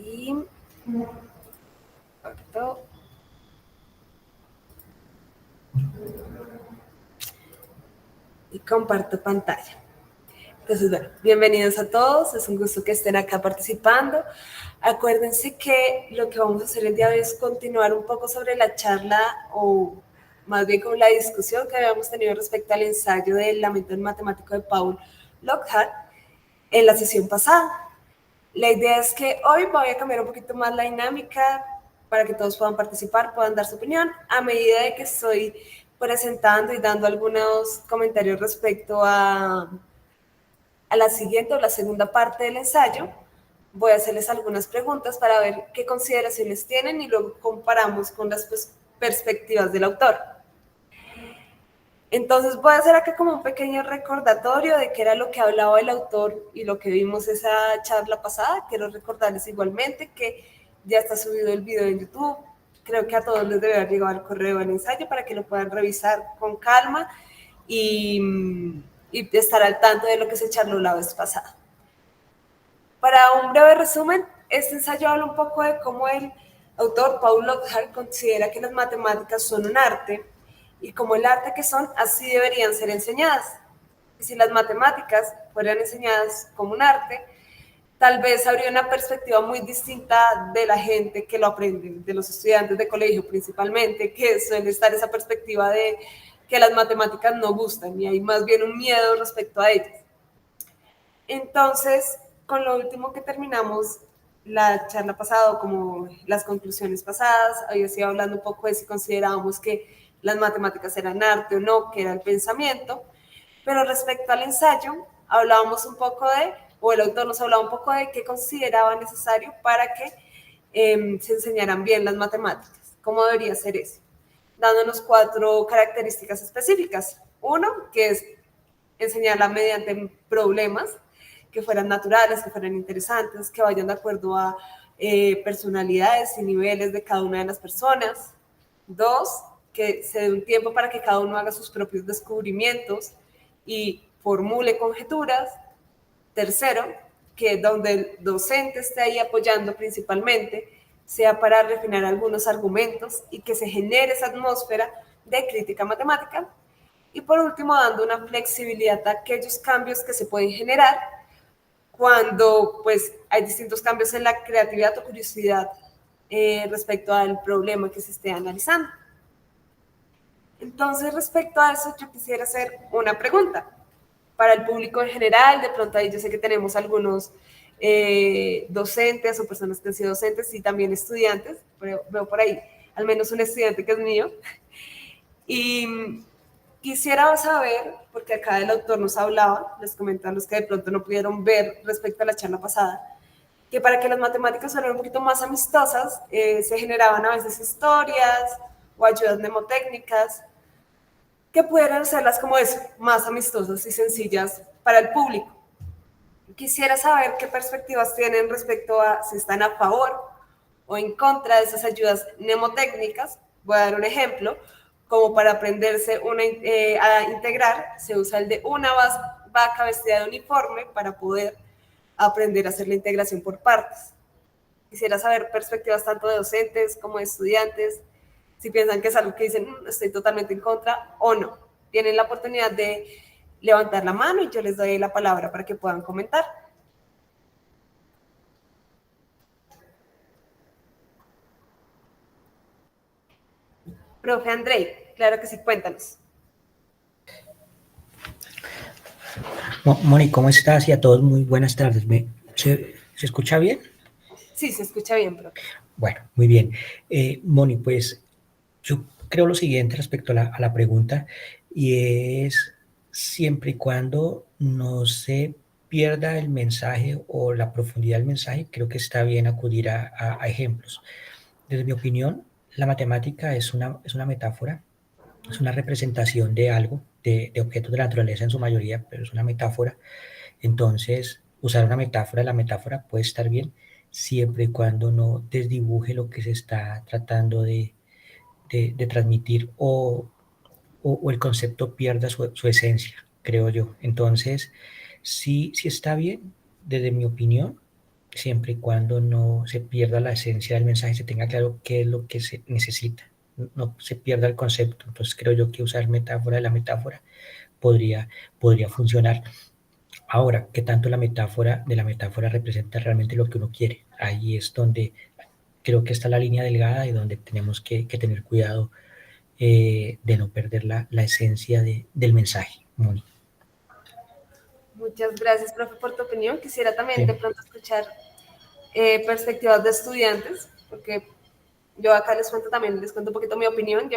y corto. Y comparto pantalla. Entonces, bueno, bienvenidos a todos, es un gusto que estén acá participando. Acuérdense que lo que vamos a hacer el día de hoy es continuar un poco sobre la charla o más bien con la discusión que habíamos tenido respecto al ensayo del lamento matemático de Paul Lockhart en la sesión pasada. La idea es que hoy voy a cambiar un poquito más la dinámica para que todos puedan participar, puedan dar su opinión a medida de que estoy presentando y dando algunos comentarios respecto a la siguiente o la segunda parte del ensayo. Voy a hacerles algunas preguntas para ver qué consideraciones tienen y luego comparamos con las perspectivas del autor. Entonces voy a hacer acá como un pequeño recordatorio de qué era lo que hablaba el autor y lo que vimos esa charla pasada. Quiero recordarles igualmente que ya está subido el video en YouTube. Creo que a todos les debe haber llegado el correo del ensayo para que lo puedan revisar con calma y estar al tanto de lo que se charló la vez pasada. Para un breve resumen, este ensayo habla un poco de cómo el autor Paul Lockhart considera que las matemáticas son un arte y como el arte que son, así deberían ser enseñadas. Y si las matemáticas fueran enseñadas como un arte, tal vez habría una perspectiva muy distinta de la gente que lo aprende, de los estudiantes de colegio principalmente, que suele estar esa perspectiva de que las matemáticas no gustan y hay más bien un miedo respecto a ellas. Entonces, con lo último que terminamos la charla pasada, como las conclusiones pasadas, había sido hablando un poco de si considerábamos que las matemáticas eran arte o no, que era el pensamiento, pero respecto al ensayo, hablábamos un poco de, o el autor nos hablaba un poco de qué consideraba necesario para que se enseñaran bien las matemáticas, cómo debería ser eso, dándonos 4 características específicas. Uno, que es enseñarla mediante problemas, que fueran naturales, que fueran interesantes, que vayan de acuerdo a personalidades y niveles de cada una de las personas. 2, que se dé un tiempo para que cada uno haga sus propios descubrimientos y formule conjeturas. Tercero, que donde el docente esté ahí apoyando principalmente, sea para refinar algunos argumentos y que se genere esa atmósfera de crítica matemática. Y por último, dando una flexibilidad a aquellos cambios que se pueden generar cuando pues hay distintos cambios en la creatividad o curiosidad respecto al problema que se esté analizando. Entonces, respecto a eso, yo quisiera hacer una pregunta para el público en general. De pronto ahí yo sé que tenemos algunos docentes o personas que han sido docentes y también estudiantes, pero veo por ahí al menos un estudiante que es mío. Y quisiera saber, porque acá el autor nos hablaba, les comento a los que de pronto no pudieron ver respecto a la charla pasada, que para que las matemáticas fueran un poquito más amistosas, se generaban a veces historias o ayudas mnemotécnicas que pudieran hacerlas como eso, más amistosas y sencillas para el público. Quisiera saber qué perspectivas tienen respecto a si están a favor o en contra de esas ayudas mnemotécnicas. Voy a dar un ejemplo. Como para aprenderse a integrar, se usa el de una vaca vestida de uniforme para poder aprender a hacer la integración por partes. Quisiera saber perspectivas tanto de docentes como de estudiantes, si piensan que es algo que dicen, estoy totalmente en contra o no. Tienen la oportunidad de levantar la mano y yo les doy la palabra para que puedan comentar. Profe Andrei, claro que sí, cuéntanos. Moni, ¿cómo estás? Y a todos muy buenas tardes. ¿Se escucha bien? Sí, se escucha bien, profe. Bueno, muy bien. Moni, pues yo creo lo siguiente respecto a la pregunta, y es siempre y cuando no se pierda el mensaje o la profundidad del mensaje, creo que está bien acudir a ejemplos. Desde mi opinión, la matemática es una metáfora, es una representación de algo, de objetos de la naturaleza en su mayoría, pero es una metáfora. Entonces, usar una metáfora, la metáfora puede estar bien siempre y cuando no desdibuje lo que se está tratando de transmitir o el concepto pierda su esencia, creo yo. Entonces, sí está bien, desde mi opinión, siempre y cuando no se pierda la esencia del mensaje, se tenga claro qué es lo que se necesita, no se pierda el concepto. Entonces creo yo que usar metáfora de la metáfora podría, podría funcionar. Ahora, ¿qué tanto la metáfora de la metáfora representa realmente lo que uno quiere? Ahí es donde creo que está la línea delgada y donde tenemos que tener cuidado de no perder la esencia del mensaje, Moni. Muchas gracias, profe, por tu opinión. Quisiera también de Sí, pronto escuchar perspectivas de estudiantes, porque yo acá les cuento también, les cuento un poquito mi opinión.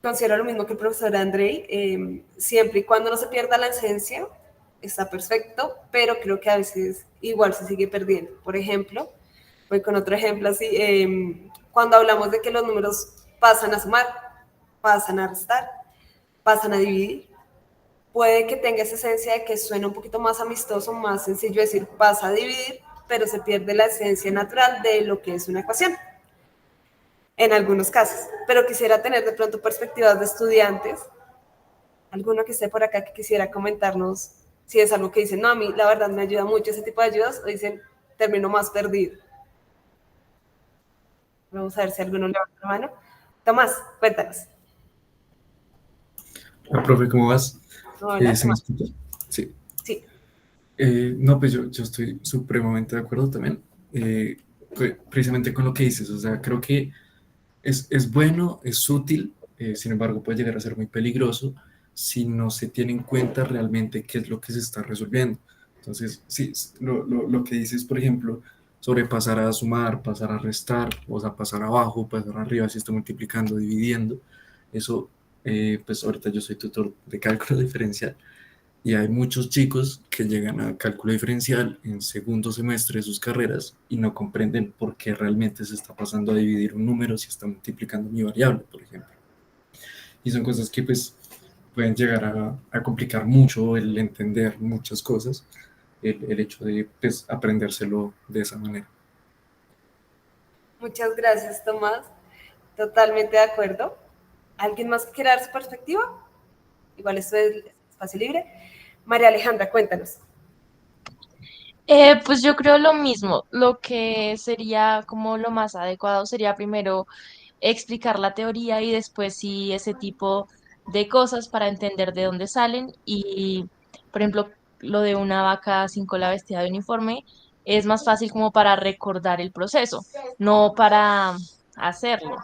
Considero lo mismo que el profesor Andrei, siempre y cuando no se pierda la esencia, está perfecto, pero creo que a veces igual se sigue perdiendo. Por ejemplo, voy con otro ejemplo así, cuando hablamos de que los números pasan a sumar, pasan a restar, pasan a dividir, puede que tenga esa esencia de que suena un poquito más amistoso, más sencillo decir pasa a dividir, pero se pierde la esencia natural de lo que es una ecuación en algunos casos. Pero quisiera tener de pronto perspectivas de estudiantes, alguno que esté por acá que quisiera comentarnos si es algo que dicen, no, a mí la verdad me ayuda mucho ese tipo de ayudas, o dicen, termino más perdido. Vamos a ver si alguno levanta la mano. Tomás, cuéntanos. Hola, profe, ¿cómo vas? Hola, ¿Se me Tomás. escucha? Sí. Sí, No, pues yo estoy supremamente de acuerdo también, precisamente con lo que dices. O sea, creo que es bueno, es útil, sin embargo puede llegar a ser muy peligroso si no se tiene en cuenta realmente qué es lo que se está resolviendo. Entonces, sí, lo que dices, por ejemplo, sobre pasar a sumar, pasar a restar, o sea, pasar abajo, pasar arriba, si está multiplicando, dividiendo, eso, pues ahorita yo soy tutor de cálculo diferencial y hay muchos chicos que llegan a cálculo diferencial en segundo semestre de sus carreras y no comprenden por qué realmente se está pasando a dividir un número si está multiplicando mi variable, por ejemplo. Y son cosas que pues pueden llegar a complicar mucho el entender muchas cosas, el hecho de pues, aprendérselo de esa manera. muchas gracias, Tomás. Totalmente de acuerdo. ¿Alguien más que quiera dar su perspectiva? Igual esto es espacio libre. María Alejandra, cuéntanos. Pues yo creo lo mismo. Lo que sería como lo más adecuado sería primero explicar la teoría y después sí ese tipo de cosas para entender de dónde salen. Y, por ejemplo, lo de una vaca sin cola vestida de uniforme es más fácil como para recordar el proceso, no para hacerlo.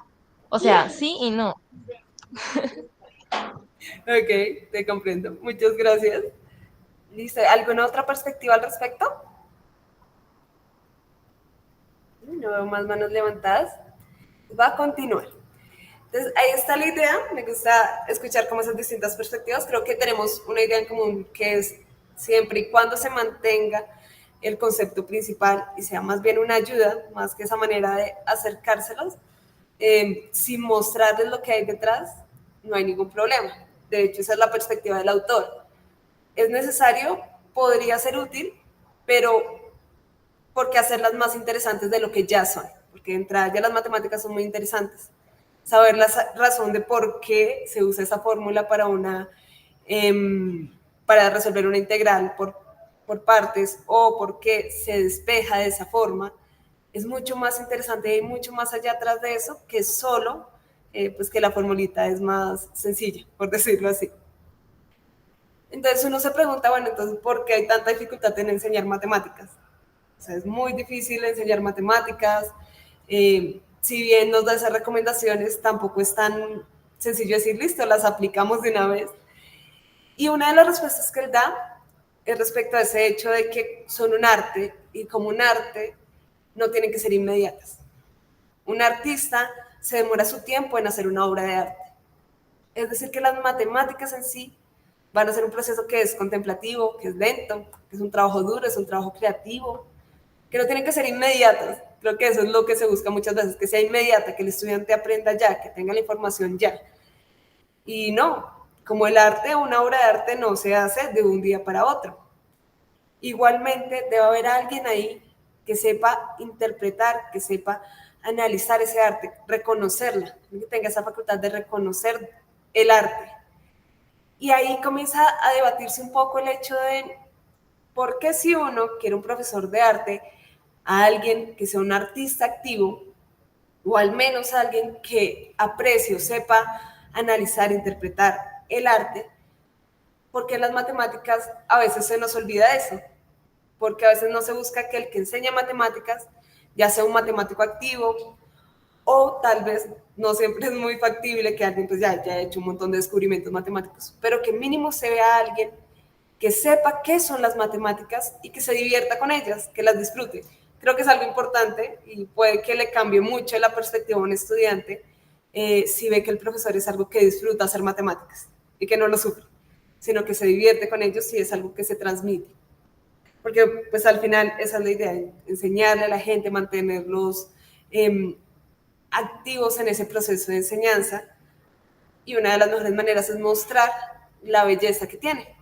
O sea, sí y no. Ok, te comprendo. Muchas gracias. ¿Listo? ¿Alguna otra perspectiva al respecto? No veo más manos levantadas. Va a continuar. Entonces, ahí está la idea. Me gusta escuchar como esas distintas perspectivas. Creo que tenemos una idea en común que es siempre y cuando se mantenga el concepto principal y sea más bien una ayuda, más que esa manera de acercárselos, sin mostrarles lo que hay detrás, no hay ningún problema. De hecho, esa es la perspectiva del autor. Es necesario, podría ser útil, pero ¿por qué hacerlas más interesantes de lo que ya son? Porque de entrada ya las matemáticas son muy interesantes. Saber la razón de por qué se usa esa fórmula para para resolver una integral por partes o por qué se despeja de esa forma, es mucho más interesante y mucho más allá atrás de eso que solo pues que la formulita es más sencilla, por decirlo así. Entonces uno se pregunta, bueno, entonces, ¿por qué hay tanta dificultad en enseñar matemáticas? O sea, es muy difícil enseñar matemáticas. Si bien nos da esas recomendaciones, tampoco es tan sencillo decir, listo, las aplicamos de una vez. Y una de las respuestas que él da es respecto a ese hecho de que son un arte y como un arte no tienen que ser inmediatas. Un artista se demora su tiempo en hacer una obra de arte. Es decir, que las matemáticas en sí van a ser un proceso que es contemplativo, que es lento, que es un trabajo duro, es un trabajo creativo, que no tienen que ser inmediatas. Creo que eso es lo que se busca muchas veces, que sea inmediata, que el estudiante aprenda ya, que tenga la información ya. Y no, como el arte, una obra de arte no se hace de un día para otro. Igualmente debe haber alguien ahí que sepa interpretar, que sepa analizar ese arte, reconocerla, que tenga esa facultad de reconocer el arte. Y ahí comienza a debatirse un poco el hecho de Porque si uno quiere un profesor de arte, a alguien que sea un artista activo, o al menos a alguien que aprecie o sepa analizar, interpretar el arte, porque en las matemáticas a veces se nos olvida eso, porque a veces no se busca que el que enseña matemáticas ya sea un matemático activo, o tal vez no siempre es muy factible que alguien pues ya haya hecho un montón de descubrimientos matemáticos, pero que mínimo se vea a alguien que sepa qué son las matemáticas y que se divierta con ellas, que las disfrute. Creo que es algo importante y puede que le cambie mucho la perspectiva a un estudiante si ve que el profesor es algo que disfruta hacer matemáticas y que no lo sufre, sino que se divierte con ellos y es algo que se transmite. Porque pues al final esa es la idea, enseñarle a la gente, mantenerlos activos en ese proceso de enseñanza, y una de las mejores maneras es mostrar la belleza que tiene.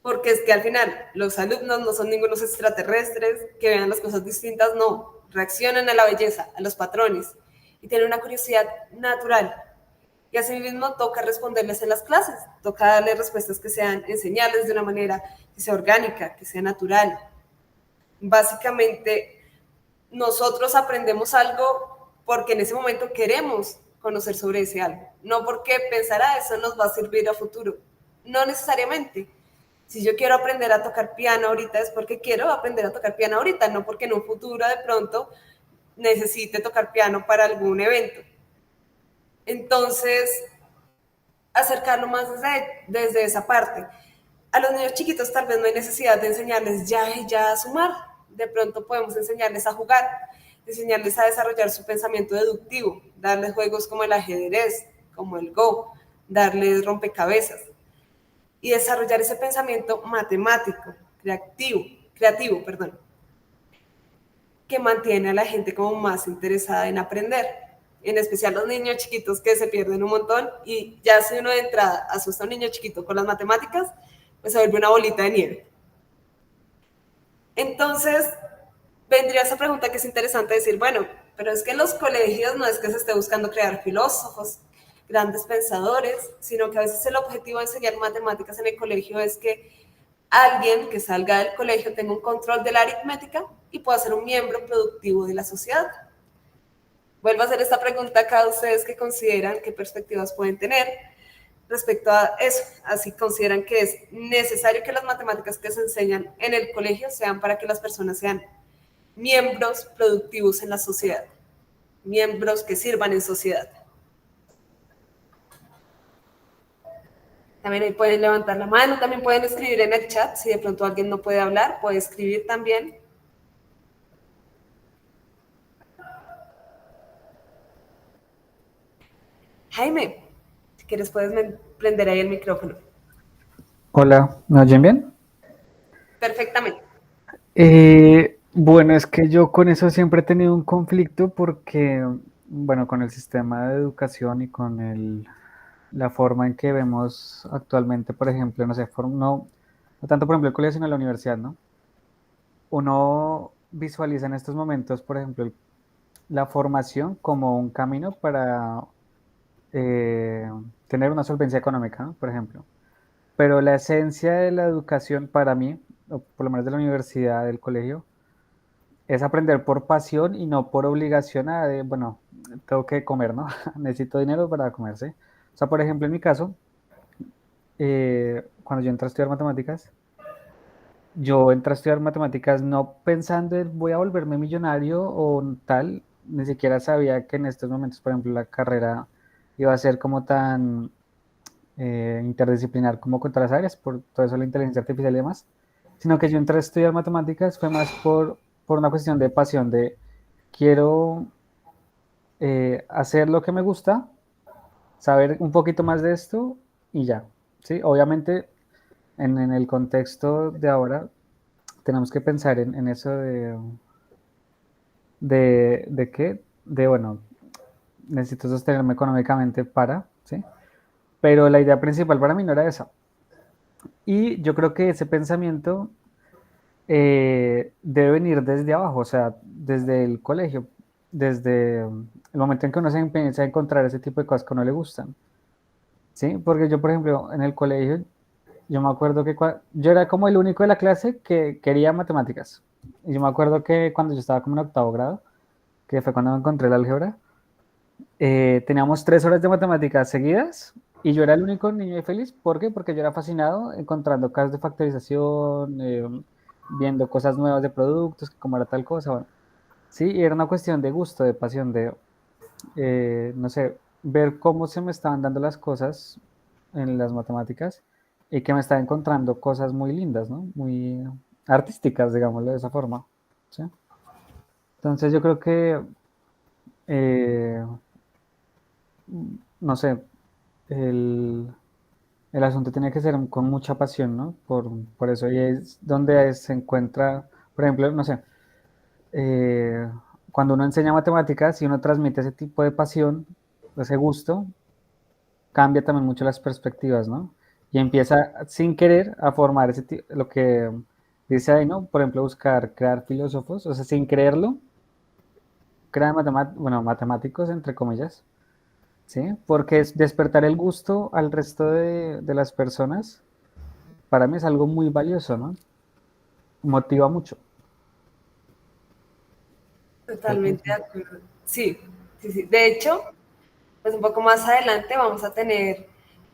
Porque es que al final los alumnos no son ningunos extraterrestres que vean las cosas distintas, no, reaccionan a la belleza, a los patrones, y tienen una curiosidad natural. Y así mismo toca responderles en las clases, toca darles respuestas que sean, enseñarles de una manera que sea orgánica, que sea natural. Básicamente, nosotros aprendemos algo porque en ese momento queremos conocer sobre ese algo, no porque pensar, eso nos va a servir a futuro. No necesariamente. Si yo quiero aprender a tocar piano ahorita es porque quiero aprender a tocar piano ahorita, no porque en un futuro de pronto necesite tocar piano para algún evento. Entonces, acercarlo más desde esa parte. A los niños chiquitos tal vez no hay necesidad de enseñarles ya a sumar. De pronto podemos enseñarles a jugar, enseñarles a desarrollar su pensamiento deductivo, darles juegos como el ajedrez, como el Go, darles rompecabezas y desarrollar ese pensamiento matemático, creativo, que mantiene a la gente como más interesada en aprender, en especial los niños chiquitos que se pierden un montón, y ya si uno de entrada asusta a un niño chiquito con las matemáticas, pues se vuelve una bolita de nieve. Entonces, vendría esa pregunta que es interesante decir, bueno, pero es que en los colegios no es que se esté buscando crear filósofos, grandes pensadores, sino que a veces el objetivo de enseñar matemáticas en el colegio es que alguien que salga del colegio tenga un control de la aritmética y pueda ser un miembro productivo de la sociedad. Vuelvo a hacer esta pregunta a cada ustedes que consideran qué perspectivas pueden tener respecto a eso. Así consideran que es necesario que las matemáticas que se enseñan en el colegio sean para que las personas sean miembros productivos en la sociedad, miembros que sirvan en sociedad. También ahí pueden levantar la mano, también pueden escribir en el chat, si de pronto alguien no puede hablar, puede escribir también. Jaime, si quieres puedes prender ahí el micrófono. Hola, ¿me oyen bien? Perfectamente. Bueno, es que yo con eso siempre he tenido un conflicto porque, bueno, con el sistema de educación y con la forma en que vemos actualmente, por ejemplo, no sé, no tanto por ejemplo el colegio, sino la universidad, ¿no? Uno visualiza en estos momentos, por ejemplo, la formación como un camino para tener una solvencia económica, ¿no? Por ejemplo. Pero la esencia de la educación para mí, o por lo menos de la universidad, del colegio, es aprender por pasión y no por obligación bueno, tengo que comer, ¿no? Necesito dinero para comerse. O sea, por ejemplo, en mi caso, cuando yo entré a estudiar matemáticas, yo entré a estudiar matemáticas no pensando en voy a volverme millonario o tal, ni siquiera sabía que en estos momentos, por ejemplo, la carrera iba a ser como tan interdisciplinar como con otras áreas, por todo eso la inteligencia artificial y demás, sino que yo entré a estudiar matemáticas fue más por una cuestión de pasión, de quiero hacer lo que me gusta, saber un poquito más de esto y ya, ¿sí? Obviamente en el contexto de ahora tenemos que pensar en eso de qué, de bueno, necesito sostenerme económicamente para, ¿sí? Pero la idea principal para mí no era esa. Y yo creo que ese pensamiento debe venir desde abajo, o sea, desde el colegio, desde el momento en que uno se empieza a encontrar ese tipo de cosas que a uno le gustan. ¿Sí? Porque yo, por ejemplo, en el colegio, yo me acuerdo que yo era como el único de la clase que quería matemáticas. Y yo me acuerdo que cuando yo estaba como en octavo grado, que fue cuando me encontré el álgebra, teníamos 3 horas de matemáticas seguidas y yo era el único niño feliz. ¿Por qué? Porque yo era fascinado encontrando casos de factorización, viendo cosas nuevas de productos, como era tal cosa. Bueno, sí, y era una cuestión de gusto, de pasión, de, no sé, ver cómo se me estaban dando las cosas en las matemáticas y que me estaba encontrando cosas muy lindas, ¿no? Muy artísticas, digámoslo de esa forma. ¿Sí? Entonces yo creo que, eh, no sé, el, el asunto tiene que ser con mucha pasión, ¿no? Por eso y es donde se encuentra, por ejemplo, no sé, eh, cuando uno enseña matemáticas y uno transmite ese tipo de pasión, ese gusto, cambia también mucho las perspectivas, ¿no? Y empieza sin querer a formar lo que dice ahí, ¿no? Por ejemplo, buscar crear filósofos, o sea, sin creerlo, crean matemáticos, entre comillas, ¿sí? Porque es despertar el gusto al resto de las personas, para mí es algo muy valioso, ¿no? Motiva mucho. Totalmente de acuerdo. Sí, sí, sí. De hecho, pues un poco más adelante vamos a tener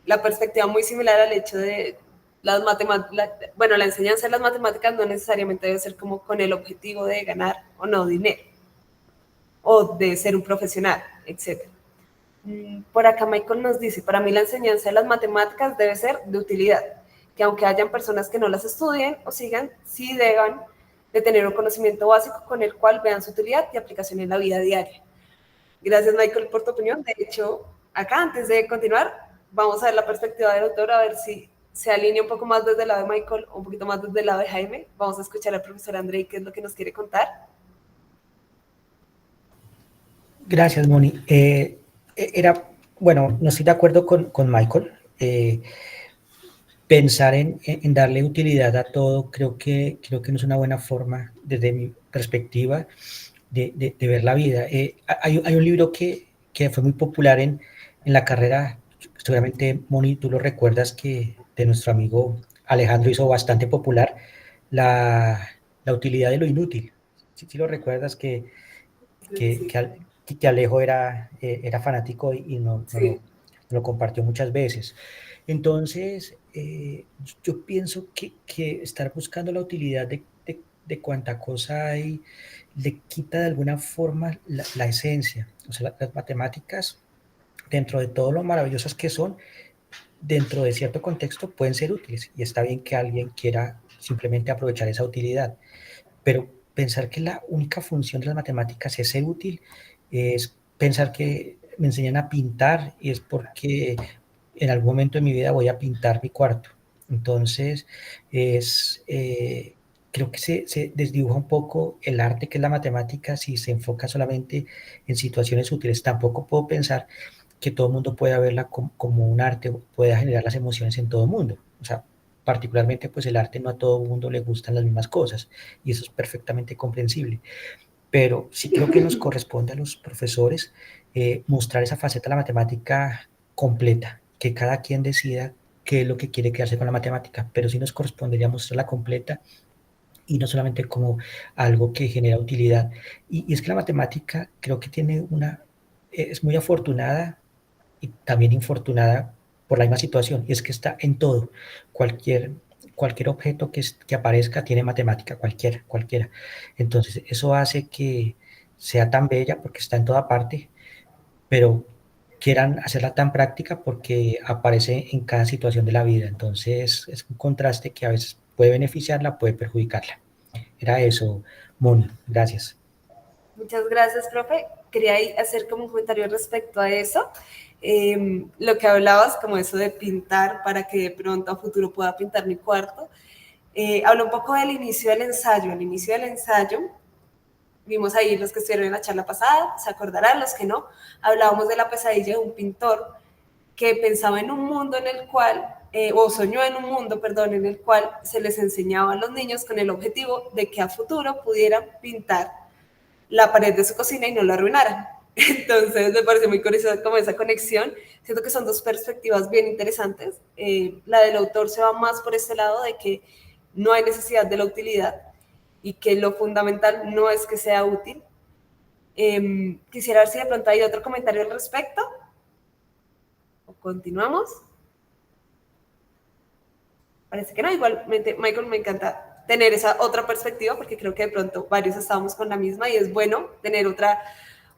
la perspectiva muy similar al hecho de las matemáticas, bueno, la enseñanza de las matemáticas no necesariamente debe ser como con el objetivo de ganar o no dinero, o de ser un profesional, etcétera. Por acá Michael nos dice, para mí la enseñanza de las matemáticas debe ser de utilidad, que aunque hayan personas que no las estudien o sigan, sí deban de tener un conocimiento básico con el cual vean su utilidad y aplicación en la vida diaria. Gracias Michael por tu opinión. De hecho, acá antes de continuar, vamos a ver la perspectiva del autor, a ver si se alinea un poco más desde el lado de Michael o un poquito más desde el lado de Jaime. Vamos a escuchar al profesor Andrei qué es lo que nos quiere contar. Gracias, Moni. Bueno, no estoy de acuerdo con Michael. Pensar en darle utilidad a todo creo que no es una buena forma, desde mi perspectiva, de ver la vida. Hay un libro que fue muy popular en la carrera, seguramente, Moni, tú lo recuerdas, que de nuestro amigo Alejandro hizo bastante popular, la, la utilidad de lo inútil. Si lo recuerdas, Sí, que Alejo era fanático y sí. lo compartió muchas veces. Entonces, yo pienso que estar buscando la utilidad de cuánta cosa hay le quita de alguna forma la esencia. O sea, las matemáticas, dentro de todo lo maravillosas que son, dentro de cierto contexto pueden ser útiles y está bien que alguien quiera simplemente aprovechar esa utilidad, pero pensar que la única función de las matemáticas es ser útil, es pensar que me enseñan a pintar y es porque en algún momento de mi vida voy a pintar mi cuarto. Entonces, creo que se desdibuja un poco el arte que es la matemática si se enfoca solamente en situaciones útiles. Tampoco puedo pensar que todo el mundo pueda verla como un arte, pueda generar las emociones en todo el mundo. O sea, particularmente pues el arte no a todo el mundo le gustan las mismas cosas y eso es perfectamente comprensible. Pero sí creo que nos corresponde a los profesores mostrar esa faceta de la matemática completa, que cada quien decida qué es lo que quiere quedarse con la matemática, pero sí nos correspondería mostrarla completa y no solamente como algo que genera utilidad. Y es que la matemática creo que es muy afortunada y también infortunada por la misma situación, y es que está en todo. Cualquier, cualquier objeto que aparezca tiene matemática, cualquiera. Entonces, eso hace que sea tan bella porque está en toda parte, pero quieran hacerla tan práctica porque aparece en cada situación de la vida. Entonces, es un contraste que a veces puede beneficiarla, puede perjudicarla. Era eso, Moni. Gracias. Muchas gracias, profe. Quería hacer como un comentario respecto a eso. Lo que hablabas, como eso de pintar para que de pronto a futuro pueda pintar mi cuarto. Hablo un poco del inicio del ensayo. El inicio del ensayo, vimos ahí los que estuvieron en la charla pasada, se acordarán, los que no, hablábamos de la pesadilla de un pintor que pensaba en un mundo en el cual, o soñó en un mundo, perdón, en el cual se les enseñaba a los niños con el objetivo de que a futuro pudieran pintar la pared de su cocina y no la arruinaran. Entonces me parece muy curiosa como esa conexión. Siento que son dos perspectivas bien interesantes. La del autor se va más por este lado de que no hay necesidad de la utilidad y que lo fundamental no es que sea útil. Quisiera ver si de pronto hay otro comentario al respecto. ¿O continuamos? Parece que no. Igualmente, Michael, me encanta tener esa otra perspectiva porque creo que de pronto varios estábamos con la misma y es bueno tener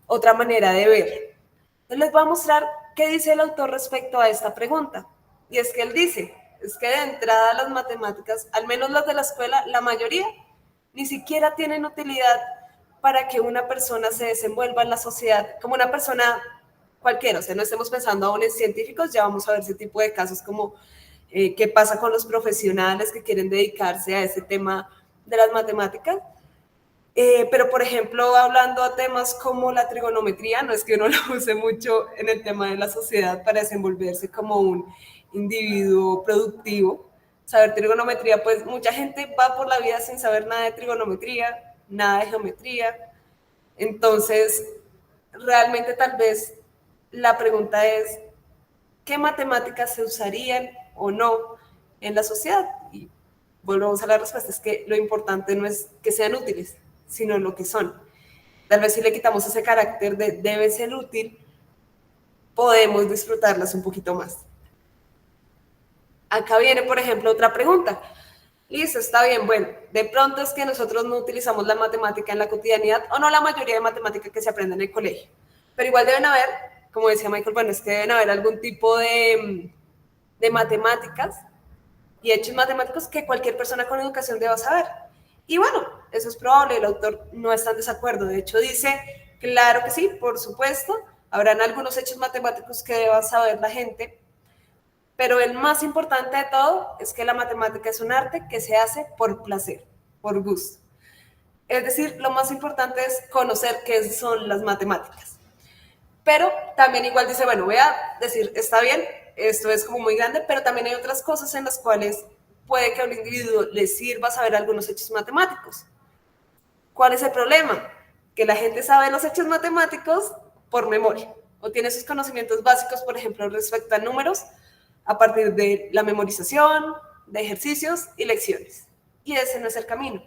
otra manera de ver. Entonces les voy a mostrar qué dice el autor respecto a esta pregunta. Y es que él dice, es que de entrada las matemáticas, al menos las de la escuela, la mayoría, ni siquiera tienen utilidad para que una persona se desenvuelva en la sociedad como una persona cualquiera. O sea, no estemos pensando aún en científicos, ya vamos a ver ese tipo de casos como qué pasa con los profesionales que quieren dedicarse a ese tema de las matemáticas. Pero, por ejemplo, hablando a temas como la trigonometría, no es que uno lo use mucho en el tema de la sociedad para desenvolverse como un individuo productivo. Saber trigonometría, pues mucha gente va por la vida sin saber nada de trigonometría, nada de geometría. Entonces, realmente tal vez la pregunta es, ¿qué matemáticas se usarían o no en la sociedad? Y volvemos a la respuesta, es que lo importante no es que sean útiles, sino lo que son. Tal vez si le quitamos ese carácter de debe ser útil, podemos disfrutarlas un poquito más. Acá viene, por ejemplo, otra pregunta. Listo, está bien, bueno, de pronto es que nosotros no utilizamos la matemática en la cotidianidad, o no la mayoría de matemática que se aprende en el colegio, pero igual deben haber, como decía Michael, bueno, es que deben haber algún tipo de matemáticas y hechos matemáticos que cualquier persona con educación deba saber. Y bueno, eso es probable, el autor no está en desacuerdo, de hecho dice, claro que sí, por supuesto, habrán algunos hechos matemáticos que deba saber la gente, pero el más importante de todo es que la matemática es un arte que se hace por placer, por gusto. Es decir, lo más importante es conocer qué son las matemáticas. Pero también igual dice, bueno, voy a decir, está bien, esto es como muy grande, pero también hay otras cosas en las cuales puede que a un individuo le sirva saber algunos hechos matemáticos. ¿Cuál es el problema? Que la gente sabe los hechos matemáticos por memoria, o tiene sus conocimientos básicos, por ejemplo, respecto a números, a partir de la memorización, de ejercicios y lecciones. Y ese no es el camino.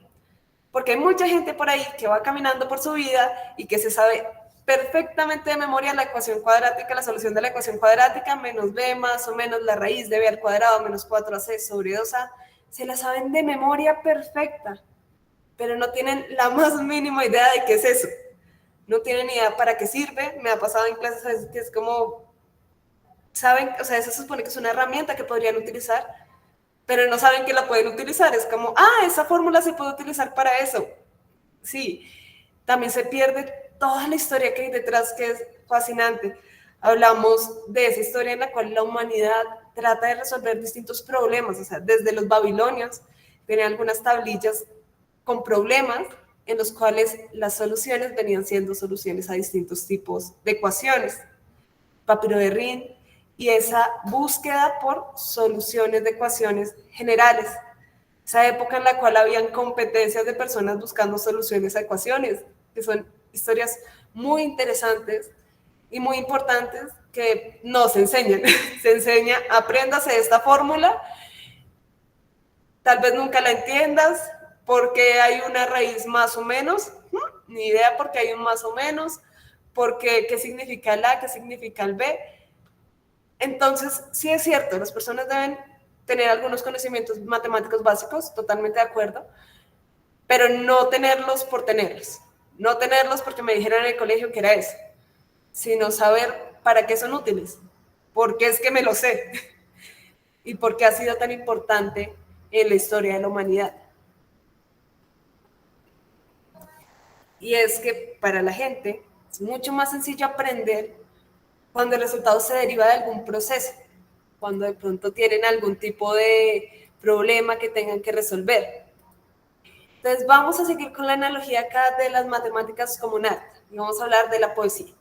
Porque hay mucha gente por ahí que va caminando por su vida y que se sabe perfectamente de memoria la ecuación cuadrática, la solución de la ecuación cuadrática, menos b más o menos la raíz de b al cuadrado menos 4ac sobre 2a, se la saben de memoria perfecta, pero no tienen la más mínima idea de qué es eso. No tienen ni idea para qué sirve. Me ha pasado en clases a veces que es como, saben, o sea, eso se supone que es una herramienta que podrían utilizar, pero no saben que la pueden utilizar. Es como, esa fórmula se puede utilizar para eso. Sí, también se pierde toda la historia que hay detrás, que es fascinante. Hablamos de esa historia en la cual la humanidad trata de resolver distintos problemas, o sea, desde los babilonios tenían algunas tablillas con problemas en los cuales las soluciones venían siendo soluciones a distintos tipos de ecuaciones. Papiro de Rin, y esa búsqueda por soluciones de ecuaciones generales. Esa época en la cual habían competencias de personas buscando soluciones a ecuaciones, que son historias muy interesantes y muy importantes que no se enseñan. Se enseña, apréndase esta fórmula, tal vez nunca la entiendas, porque hay una raíz más o menos, ni idea porque hay un más o menos, porque qué significa el A, qué significa el B. Entonces, sí es cierto, las personas deben tener algunos conocimientos matemáticos básicos, totalmente de acuerdo, pero no tenerlos por tenerlos. No tenerlos porque me dijeron en el colegio que era eso, sino saber para qué son útiles, por qué es que me lo sé y por qué ha sido tan importante en la historia de la humanidad. Y es que para la gente es mucho más sencillo aprender cuando el resultado se deriva de algún proceso, cuando de pronto tienen algún tipo de problema que tengan que resolver. Entonces vamos a seguir con la analogía acá de las matemáticas como un arte y vamos a hablar de la poesía.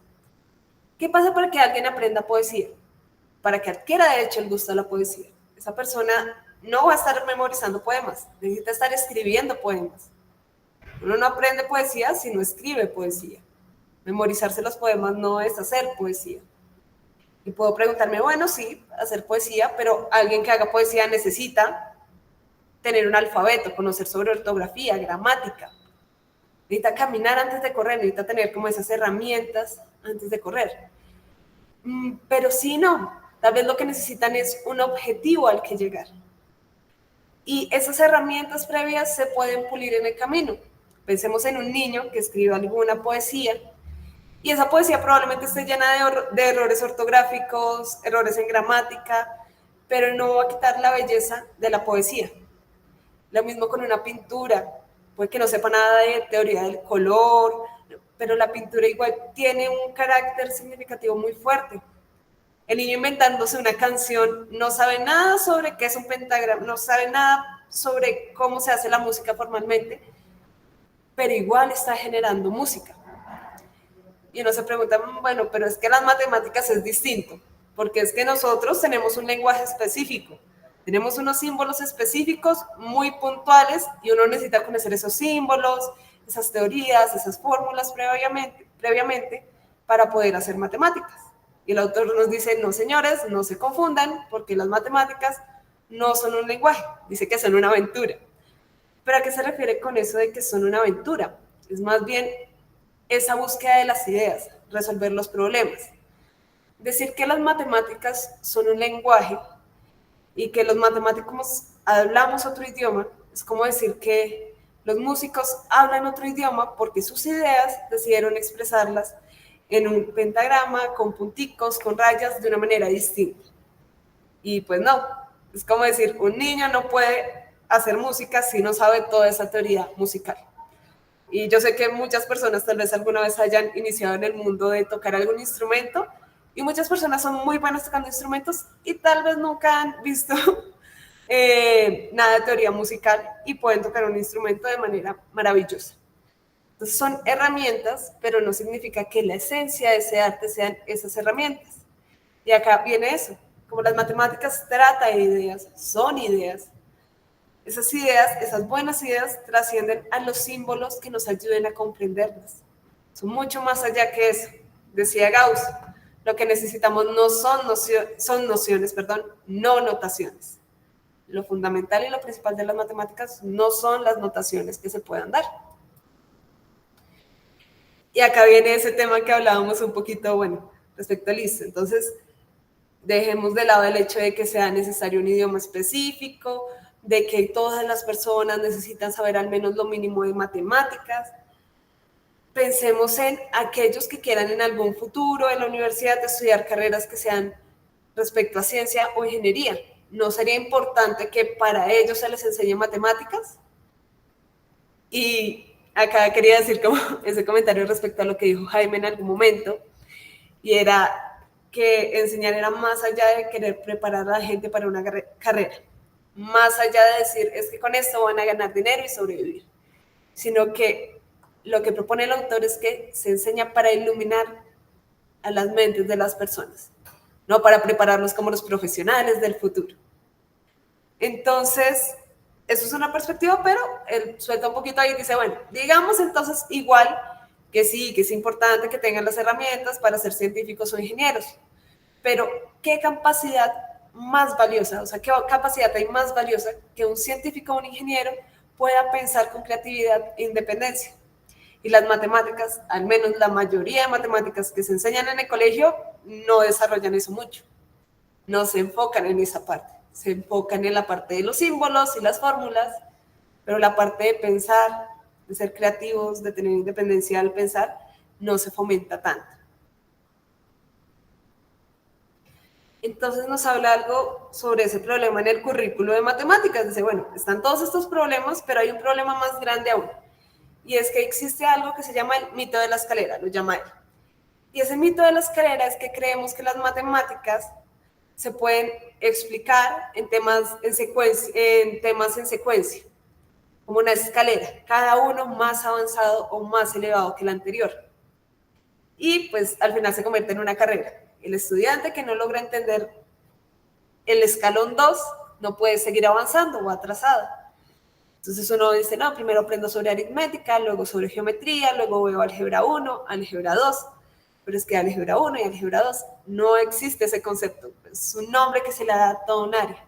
¿Qué pasa para que alguien aprenda poesía? Para que adquiera de hecho el gusto de la poesía. Esa persona no va a estar memorizando poemas, necesita estar escribiendo poemas. Uno no aprende poesía si no escribe poesía. Memorizarse los poemas no es hacer poesía. Y puedo preguntarme, bueno, sí, hacer poesía, pero alguien que haga poesía necesita tener un alfabeto, conocer sobre ortografía, gramática. Necesita caminar antes de correr, necesita tener como esas herramientas antes de correr. Pero sí, no. Tal vez lo que necesitan es un objetivo al que llegar. Y esas herramientas previas se pueden pulir en el camino. Pensemos en un niño que escribe alguna poesía y esa poesía probablemente esté llena de errores ortográficos, errores en gramática, pero no va a quitar la belleza de la poesía. Lo mismo con una pintura. Puede que no sepa nada de teoría del color, pero la pintura igual tiene un carácter significativo muy fuerte. El niño inventándose una canción no sabe nada sobre qué es un pentagrama, no sabe nada sobre cómo se hace la música formalmente, pero igual está generando música. Y uno se pregunta, bueno, pero es que las matemáticas es distinto, porque es que nosotros tenemos un lenguaje específico, tenemos unos símbolos específicos muy puntuales y uno necesita conocer esos símbolos, esas teorías, esas fórmulas previamente para poder hacer matemáticas. Y el autor nos dice, no señores, no se confundan, porque las matemáticas no son un lenguaje, dice que son una aventura. ¿Pero a qué se refiere con eso de que son una aventura? Es más bien esa búsqueda de las ideas, resolver los problemas. Decir que las matemáticas son un lenguaje y que los matemáticos hablamos otro idioma, es como decir que los músicos hablan otro idioma porque sus ideas decidieron expresarlas en un pentagrama, con punticos, con rayas, de una manera distinta. Y pues no, es como decir, un niño no puede hacer música si no sabe toda esa teoría musical. Y yo sé que muchas personas tal vez alguna vez hayan iniciado en el mundo de tocar algún instrumento y muchas personas son muy buenas tocando instrumentos y tal vez nunca han visto nada de teoría musical y pueden tocar un instrumento de manera maravillosa. Entonces son herramientas, pero no significa que la esencia de ese arte sean esas herramientas. Y acá viene eso, como las matemáticas trata de ideas, son ideas. Esas ideas, esas buenas ideas, trascienden a los símbolos que nos ayuden a comprenderlas. Son mucho más allá que eso. Decía Gauss, lo que necesitamos no son nociones, no notaciones. Lo fundamental y lo principal de las matemáticas no son las notaciones que se puedan dar. Y acá viene ese tema que hablábamos un poquito, respecto a listo. Entonces, dejemos de lado el hecho de que sea necesario un idioma específico, de que todas las personas necesitan saber al menos lo mínimo de matemáticas. Pensemos en aquellos que quieran en algún futuro en la universidad estudiar carreras que sean respecto a ciencia o ingeniería. ¿No sería importante que para ellos se les enseñe matemáticas? Y acá quería decir como ese comentario respecto a lo que dijo Jaime en algún momento, y era que enseñar era más allá de querer preparar a la gente para una carrera, más allá de decir, es que con esto van a ganar dinero y sobrevivir, sino que lo que propone el autor es que se enseña para iluminar a las mentes de las personas, no para prepararlos como los profesionales del futuro. Entonces, eso es una perspectiva, pero él suelta un poquito ahí y dice, digamos entonces igual que sí, que es importante que tengan las herramientas para ser científicos o ingenieros, pero ¿qué capacidad más valiosa, qué capacidad hay más valiosa que un científico o un ingeniero pueda pensar con creatividad e independencia? Y las matemáticas, al menos la mayoría de matemáticas que se enseñan en el colegio, no desarrollan eso mucho, no se enfocan en esa parte. Se enfocan en la parte de los símbolos y las fórmulas, pero la parte de pensar, de ser creativos, de tener independencia al pensar, no se fomenta tanto. Entonces nos habla algo sobre ese problema en el currículo de matemáticas. Dice, están todos estos problemas, pero hay un problema más grande aún. Y es que existe algo que se llama el mito de la escalera, lo llama él. Y ese mito de la escalera es que creemos que las matemáticas se pueden explicar en temas en secuencia, como una escalera, cada uno más avanzado o más elevado que el anterior. Y pues al final se convierte en una carrera. El estudiante que no logra entender el escalón 2 no puede seguir avanzando o atrasado. Entonces uno dice, no, primero aprendo sobre aritmética, luego sobre geometría, luego veo álgebra 1, álgebra 2, pero es que álgebra 1 y álgebra 2 no existe ese concepto, es un nombre que se le da a todo un área.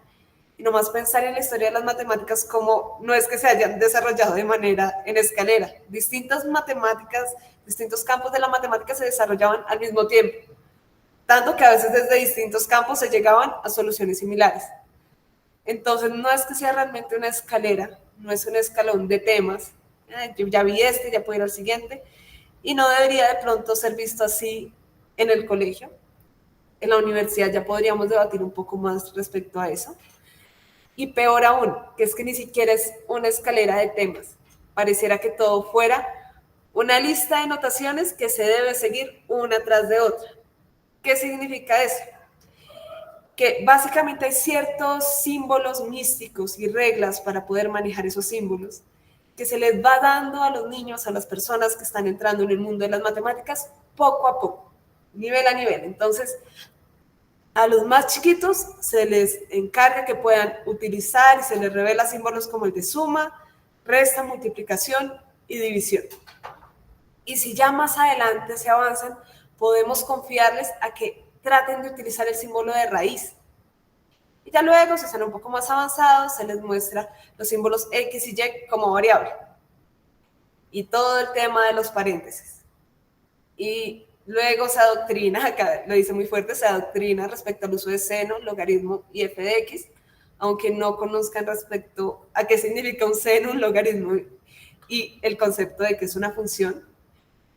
Y nomás pensar en la historia de las matemáticas como no es que se hayan desarrollado de manera en escalera. Distintas matemáticas, distintos campos de la matemática se desarrollaban al mismo tiempo, tanto que a veces desde distintos campos se llegaban a soluciones similares. Entonces no es que sea realmente una escalera, no es un escalón de temas, yo ya vi este, ya puedo ir al siguiente, y no debería de pronto ser visto así en el colegio. En la universidad ya podríamos debatir un poco más respecto a eso. Y peor aún, que es que ni siquiera es una escalera de temas. Pareciera que todo fuera una lista de notaciones que se debe seguir una tras de otra. ¿Qué significa eso? Que básicamente hay ciertos símbolos místicos y reglas para poder manejar esos símbolos que se les va dando a los niños, a las personas que están entrando en el mundo de las matemáticas poco a poco, nivel a nivel. Entonces, a los más chiquitos se les encarga que puedan utilizar y se les revela símbolos como el de suma, resta, multiplicación y división. Y si ya más adelante se avanzan, podemos confiarles a que traten de utilizar el símbolo de raíz. Y ya luego, si están un poco más avanzados, se les muestra los símbolos X y Y como variable. Y todo el tema de los paréntesis. Y luego se adoctrina, acá lo dice muy fuerte, se adoctrina respecto al uso de seno, logaritmo y f de x, aunque no conozcan respecto a qué significa un seno, un logaritmo y el concepto de que es una función.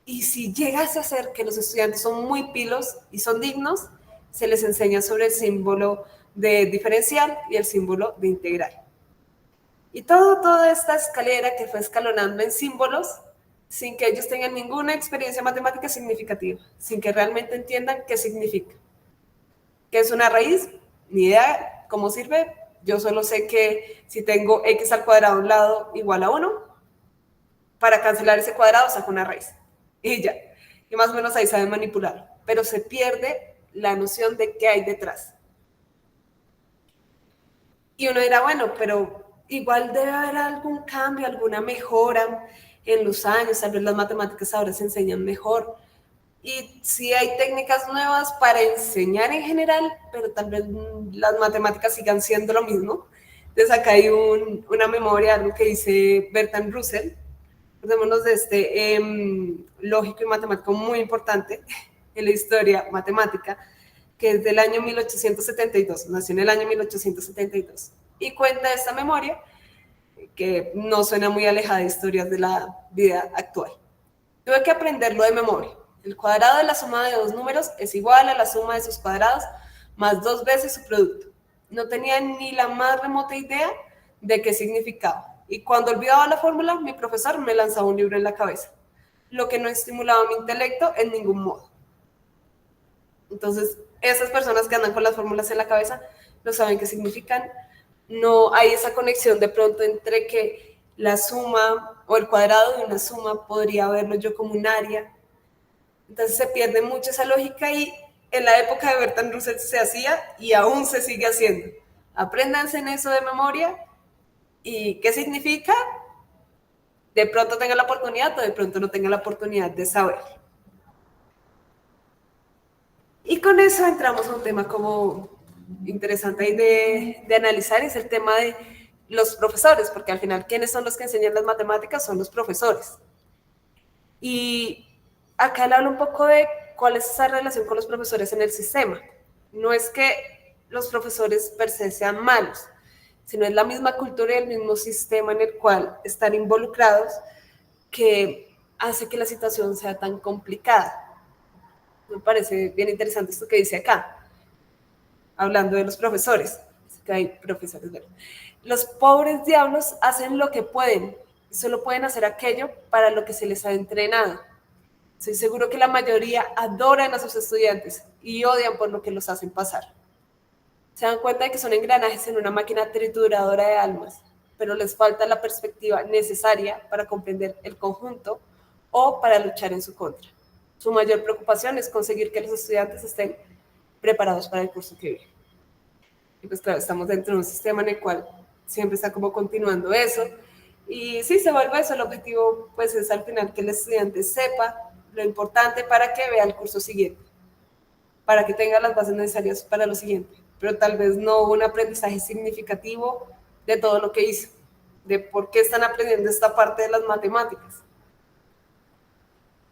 Y si llegase a ser que los estudiantes son muy pilos y son dignos, se les enseña sobre el símbolo de diferencial y el símbolo de integral. Y toda esta escalera que fue escalonando en símbolos, sin que ellos tengan ninguna experiencia matemática significativa, sin que realmente entiendan qué significa. ¿Qué es una raíz? Ni idea cómo sirve. Yo solo sé que si tengo x al cuadrado a un lado igual a 1, para cancelar ese cuadrado saco una raíz. Y ya. Y más o menos ahí saben manipularlo. Pero se pierde la noción de qué hay detrás. Y uno dirá, bueno, pero igual debe haber algún cambio, alguna mejora en los años, tal vez las matemáticas ahora se enseñan mejor. Y sí hay técnicas nuevas para enseñar en general, pero tal vez las matemáticas sigan siendo lo mismo. Entonces acá hay una memoria, algo que dice Bertrand Russell, acordémonos de este lógico y matemático muy importante en la historia matemática, que es del año 1872, nació en el año 1872, y cuenta esta memoria que no suena muy alejada de historias de la vida actual. Tuve que aprenderlo de memoria. El cuadrado de la suma de dos números es igual a la suma de sus cuadrados más 2 veces su producto. No tenía ni la más remota idea de qué significaba. Y cuando olvidaba la fórmula, mi profesor me lanzaba un libro en la cabeza, lo que no estimulaba mi intelecto en ningún modo. Entonces, esas personas que andan con las fórmulas en la cabeza no saben qué significan. No hay esa conexión de pronto entre que la suma o el cuadrado de una suma podría verlo yo como un área. Entonces se pierde mucho esa lógica y en la época de Bertrand Russell se hacía y aún se sigue haciendo. Apréndanse en eso de memoria y qué significa. De pronto tenga la oportunidad o de pronto no tenga la oportunidad de saber. Y con eso entramos a un tema como interesante ahí de analizar, es el tema de los profesores, porque al final, ¿quiénes son los que enseñan las matemáticas? Son los profesores. Y acá él habla un poco de cuál es esa relación con los profesores en el sistema. No es que los profesores per se sean malos, sino es la misma cultura y el mismo sistema en el cual están involucrados que hace que la situación sea tan complicada. Me parece bien interesante esto que dice acá, hablando de los profesores, que hay profesores, ¿verdad? Los pobres diablos hacen lo que pueden, solo pueden hacer aquello para lo que se les ha entrenado. Estoy seguro que la mayoría adoran a sus estudiantes y odian por lo que los hacen pasar. Se dan cuenta de que son engranajes en una máquina trituradora de almas, pero les falta la perspectiva necesaria para comprender el conjunto o para luchar en su contra. Su mayor preocupación es conseguir que los estudiantes estén preparados para el curso que viene. Y pues claro, estamos dentro de un sistema en el cual siempre está como continuando eso. Y sí, se vuelve eso, el objetivo pues es al final que el estudiante sepa lo importante para que vea el curso siguiente, para que tenga las bases necesarias para lo siguiente, pero tal vez no un aprendizaje significativo de todo lo que hizo, de por qué están aprendiendo esta parte de las matemáticas.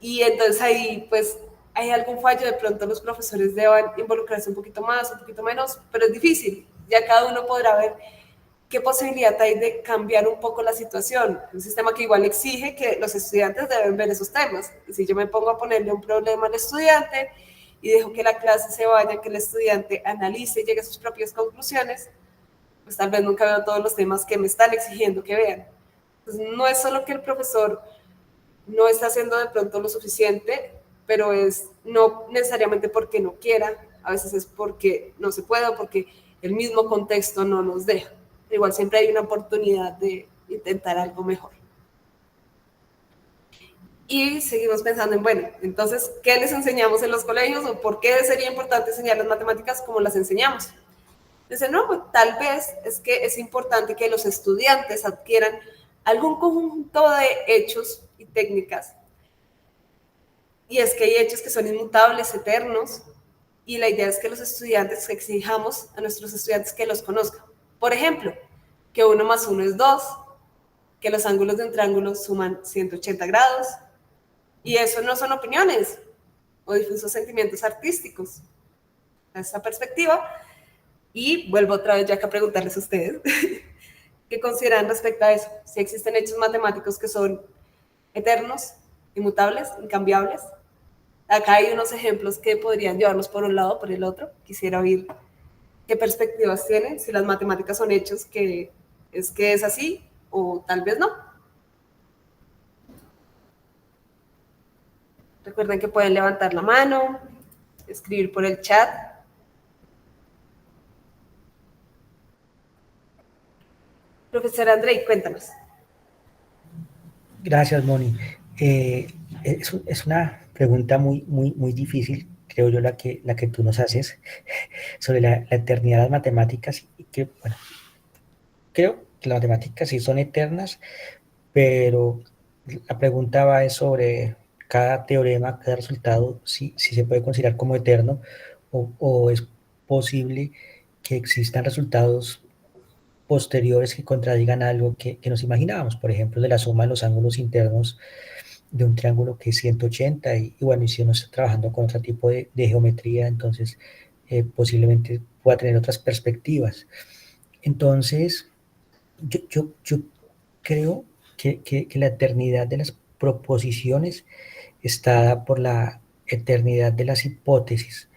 Y entonces ahí pues hay algún fallo, de pronto los profesores deban involucrarse un poquito más, un poquito menos, pero es difícil, ya cada uno podrá ver qué posibilidad hay de cambiar un poco la situación. Un sistema que igual exige que los estudiantes deben ver esos temas. Y si yo me pongo a ponerle un problema al estudiante y dejo que la clase se vaya, que el estudiante analice y llegue a sus propias conclusiones, pues tal vez nunca veo todos los temas que me están exigiendo que vean. Entonces, no es solo que el profesor no está haciendo de pronto lo suficiente, pero es no necesariamente porque no quiera, a veces es porque no se puede o porque el mismo contexto no nos deja. Igual siempre hay una oportunidad de intentar algo mejor. Y seguimos pensando en, bueno, entonces, ¿qué les enseñamos en los colegios o por qué sería importante enseñar las matemáticas como las enseñamos? Dicen, no, pues, tal vez es que es importante que los estudiantes adquieran algún conjunto de hechos y técnicas. Y es que hay hechos que son inmutables, eternos, y la idea es que los estudiantes, que exijamos a nuestros estudiantes que los conozcan. Por ejemplo, que 1 más 1 es 2, que los ángulos de un triángulo suman 180 grados, y eso no son opiniones o difusos sentimientos artísticos. A esta perspectiva, y vuelvo otra vez ya que a preguntarles a ustedes, ¿qué consideran respecto a eso? Si existen hechos matemáticos que son eternos, inmutables, incambiables. Acá hay unos ejemplos que podrían llevarnos por un lado o por el otro. Quisiera oír qué perspectivas tienen, si las matemáticas son hechos que es así o tal vez no. Recuerden que pueden levantar la mano, escribir por el chat. Profesor Andrei, cuéntanos. Gracias, Moni. Es una pregunta muy difícil, creo yo, la que tú nos haces sobre la eternidad de las matemáticas. Y que, bueno, creo que las matemáticas sí son eternas, pero la pregunta va es sobre cada teorema, cada resultado, si se puede considerar como eterno o es posible que existan resultados posteriores que contradigan algo que nos imaginábamos, por ejemplo, de la suma de los ángulos internos de un triángulo que es 180 y bueno, y si uno está trabajando con otro tipo de geometría, entonces posiblemente pueda tener otras perspectivas. Entonces, yo creo que la eternidad de las proposiciones está dada por la eternidad de las hipótesis.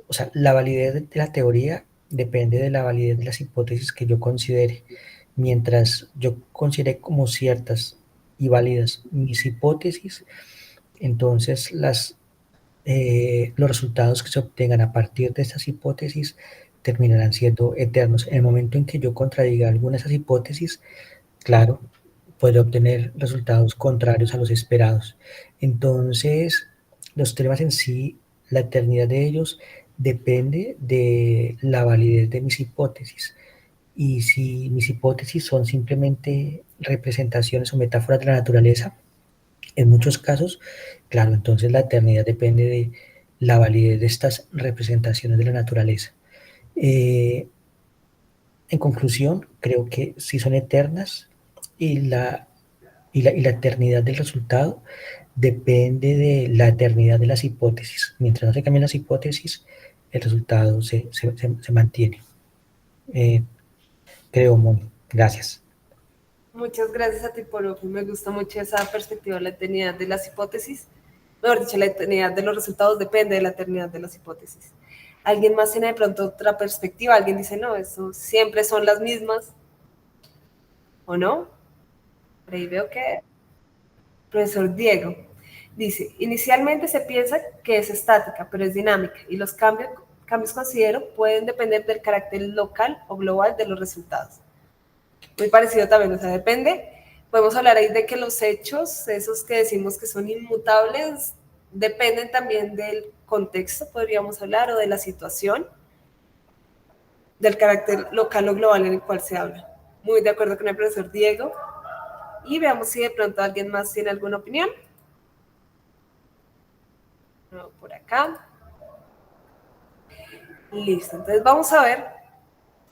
O sea, la validez de la teoría depende de la validez de las hipótesis que yo considere. Mientras yo considere como ciertas y válidas mis hipótesis, entonces los resultados que se obtengan a partir de estas hipótesis terminarán siendo eternos. En el momento en que yo contradiga alguna de esas hipótesis, claro, puede obtener resultados contrarios a los esperados. Entonces, los temas en sí, la eternidad de ellos depende de la validez de mis hipótesis. Y si mis hipótesis son simplemente representaciones o metáforas de la naturaleza, en muchos casos, claro, entonces la eternidad depende de la validez de estas representaciones de la naturaleza. Eh, en conclusión, creo que sí son eternas y la eternidad del resultado depende de la eternidad de las hipótesis. Mientras no se cambien las hipótesis, el resultado se mantiene. Creo, Moni. Gracias. Muchas gracias a ti, Poro. Me gusta mucho esa perspectiva de la eternidad de las hipótesis. Mejor dicho, la eternidad de los resultados depende de la eternidad de las hipótesis. ¿Alguien más tiene de pronto otra perspectiva? ¿Alguien dice, no, eso siempre son las mismas? ¿O no? Por ahí veo que profesor Diego dice, inicialmente se piensa que es estática, pero es dinámica y los cambios considero pueden depender del carácter local o global de los resultados. Muy parecido también, o sea, depende. Podemos hablar ahí de que los hechos, esos que decimos que son inmutables, dependen también del contexto, podríamos hablar, o de la situación, del carácter local o global en el cual se habla. Muy de acuerdo con el profesor Diego. y veamos si de pronto alguien más tiene alguna opinión. No, por acá. Listo, entonces vamos a ver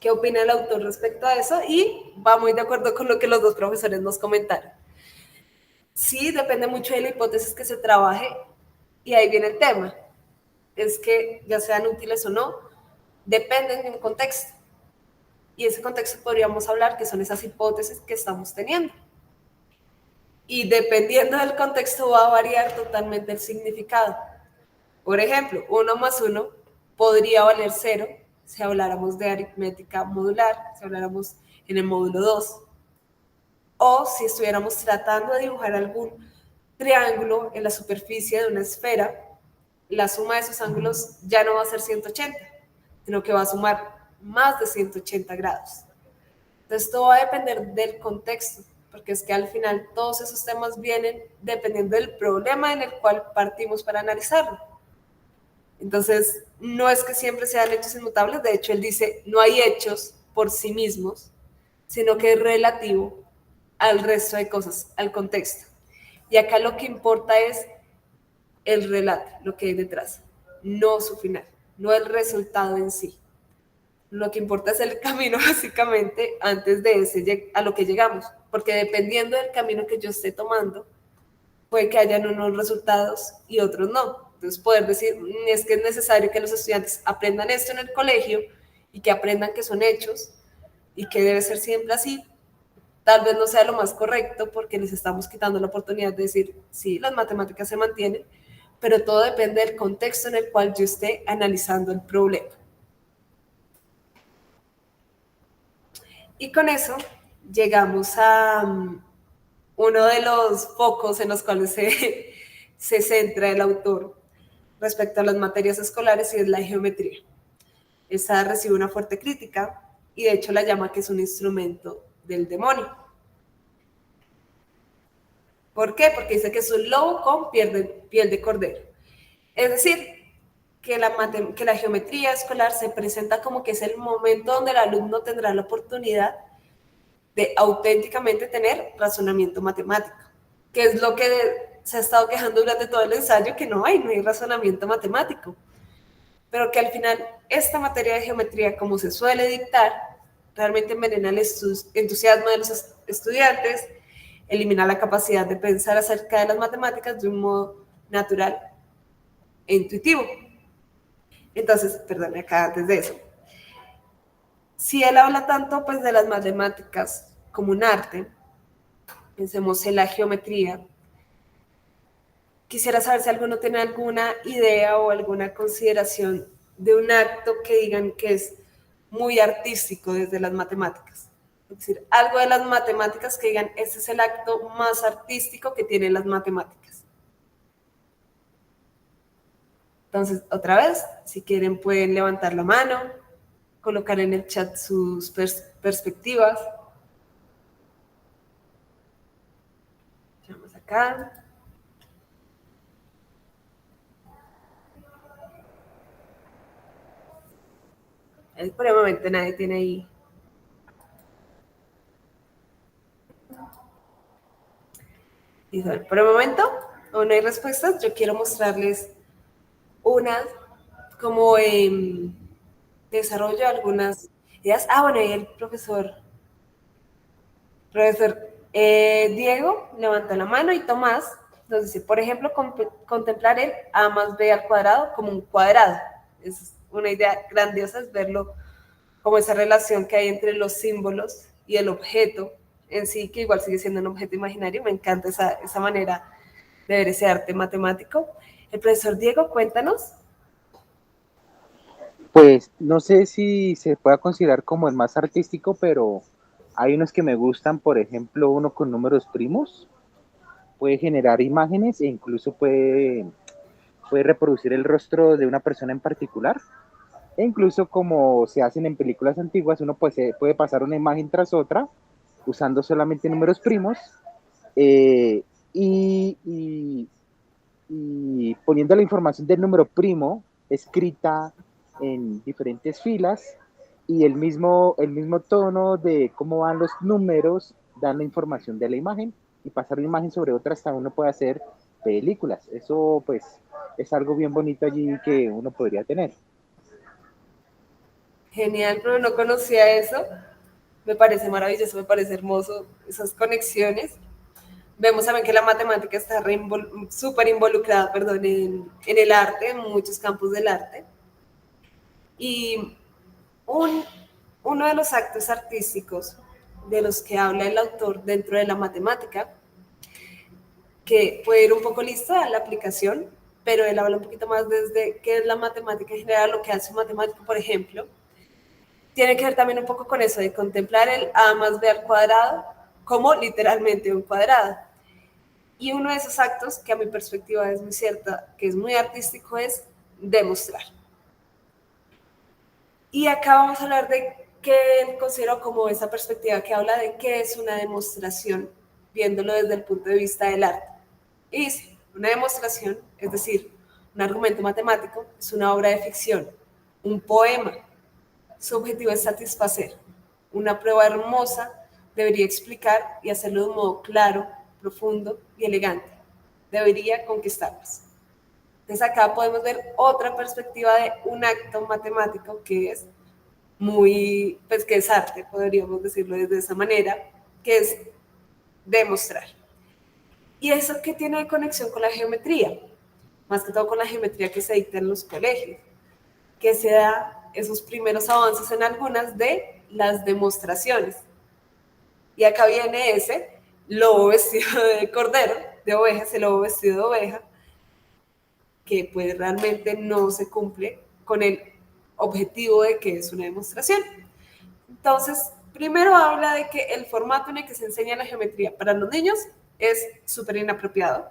qué opina el autor respecto a eso y va muy de acuerdo con lo que los dos profesores nos comentaron. Sí, depende mucho de la hipótesis que se trabaje y ahí viene el tema. Es que ya sean útiles o no, dependen de un contexto. Y ese contexto podríamos hablar que son esas hipótesis que estamos teniendo. Y dependiendo del contexto va a variar totalmente el significado. Por ejemplo, 1 más 1 podría valer 0 si habláramos de aritmética modular, si habláramos en el módulo 2, o si estuviéramos tratando de dibujar algún triángulo en la superficie de una esfera, la suma de sus ángulos ya no va a ser 180, sino que va a sumar más de 180 grados. Entonces, todo va a depender del contexto, porque es que al final todos esos temas vienen dependiendo del problema en el cual partimos para analizarlo. Entonces, no es que siempre sean hechos inmutables, de hecho, él dice, no hay hechos por sí mismos, sino que es relativo al resto de cosas, al contexto. Y acá lo que importa es el relato, lo que hay detrás, no su final, no el resultado en sí. Lo que importa es el camino, básicamente, antes de ese a lo que llegamos, porque dependiendo del camino que yo esté tomando, puede que hayan unos resultados y otros no. Entonces, poder decir, es que es necesario que los estudiantes aprendan esto en el colegio y que aprendan que son hechos y que debe ser siempre así, tal vez no sea lo más correcto porque les estamos quitando la oportunidad de decir, sí, las matemáticas se mantienen, pero todo depende del contexto en el cual yo esté analizando el problema. Y con eso llegamos a uno de los focos en los cuales se centra el autor respecto a las materias escolares y es la geometría. Esta recibe una fuerte crítica y de hecho la llama que es un instrumento del demonio. ¿Por qué? Porque dice que es un lobo con piel de cordero. Es decir, que la geometría escolar se presenta como que es el momento donde el alumno tendrá la oportunidad de auténticamente tener razonamiento matemático, que es lo que se ha estado quejando durante todo el ensayo, que no hay razonamiento matemático, pero que al final esta materia de geometría, como se suele dictar, realmente envenena el entusiasmo de los estudiantes, elimina la capacidad de pensar acerca de las matemáticas de un modo natural e intuitivo. Entonces, perdón, acá antes de eso, si él habla tanto pues de las matemáticas como un arte, pensemos en la geometría, quisiera saber si alguno tiene alguna idea o alguna consideración de un acto que digan que es muy artístico desde las matemáticas. Es decir, algo de las matemáticas que digan, este es el acto más artístico que tienen las matemáticas. Entonces, otra vez, si quieren pueden levantar la mano, colocar en el chat sus perspectivas. Vamos acá. Por el momento nadie tiene ahí. Y por el momento no hay respuestas. Yo quiero mostrarles unas como desarrollo algunas ideas. Bueno, y el profesor Diego levanta la mano y Tomás nos dice, por ejemplo, contemplar el a más b al cuadrado como un cuadrado. Es una idea grandiosa, es verlo como esa relación que hay entre los símbolos y el objeto en sí, que igual sigue siendo un objeto imaginario. Me encanta esa manera de ver ese arte matemático. El profesor Diego, cuéntanos. Pues no sé si se pueda considerar como el más artístico, pero hay unos que me gustan, por ejemplo, uno con números primos, puede generar imágenes e incluso puede reproducir el rostro de una persona en particular. E incluso como se hacen en películas antiguas, uno puede pasar una imagen tras otra usando solamente números primos y poniendo la información del número primo escrita en diferentes filas y el mismo tono de cómo van los números dan la información de la imagen y pasar una imagen sobre otra, hasta uno puede hacer películas. Eso pues es algo bien bonito allí que uno podría tener. Genial, pero no conocía eso. Me parece maravilloso, me parece hermoso esas conexiones. Vemos también que la matemática está súper involucrada, perdón, en el arte, en muchos campos del arte. Y uno de los actos artísticos de los que habla el autor dentro de la matemática, que puede ir un poco lista a la aplicación, pero él habla un poquito más desde qué es la matemática en general, lo que hace un matemático, por ejemplo. Tiene que ver también un poco con eso de contemplar el a más b al cuadrado como literalmente un cuadrado. Y uno de esos actos, que a mi perspectiva es muy cierta, que es muy artístico, es demostrar. Y acá vamos a hablar de qué considero como esa perspectiva que habla de qué es una demostración, viéndolo desde el punto de vista del arte. Y dice, una demostración, es decir, un argumento matemático, es una obra de ficción, un poema. Su objetivo es satisfacer. Una prueba hermosa debería explicar y hacerlo de un modo claro, profundo y elegante. Debería conquistarlas. Entonces acá podemos ver otra perspectiva de un acto matemático que es muy, pues que es arte, podríamos decirlo de esa manera, que es demostrar. ¿Y eso qué tiene de conexión con la geometría? Más que todo con la geometría que se dicta en los colegios, que se da esos primeros avances en algunas de las demostraciones. Y acá viene ese lobo vestido de cordero, de oveja, ese lobo vestido de oveja, que pues realmente no se cumple con el objetivo de que es una demostración. Entonces, primero habla de que el formato en el que se enseña la geometría para los niños es súper inapropiado,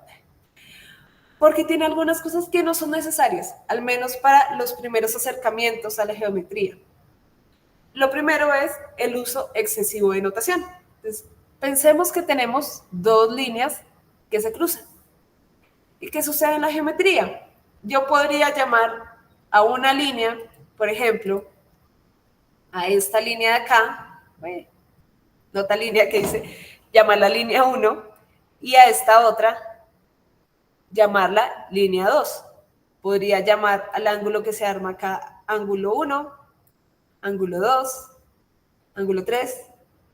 porque tiene algunas cosas que no son necesarias, al menos para los primeros acercamientos a la geometría. Lo primero es el uso excesivo de notación. Entonces, pensemos que tenemos dos líneas que se cruzan. ¿Y qué sucede en la geometría? Yo podría llamar a una línea, por ejemplo, a esta línea de acá, nota línea que dice, llamar la línea 1, y a esta otra, llamarla línea 2. Podría llamar al ángulo que se arma acá ángulo 1, ángulo 2, ángulo 3,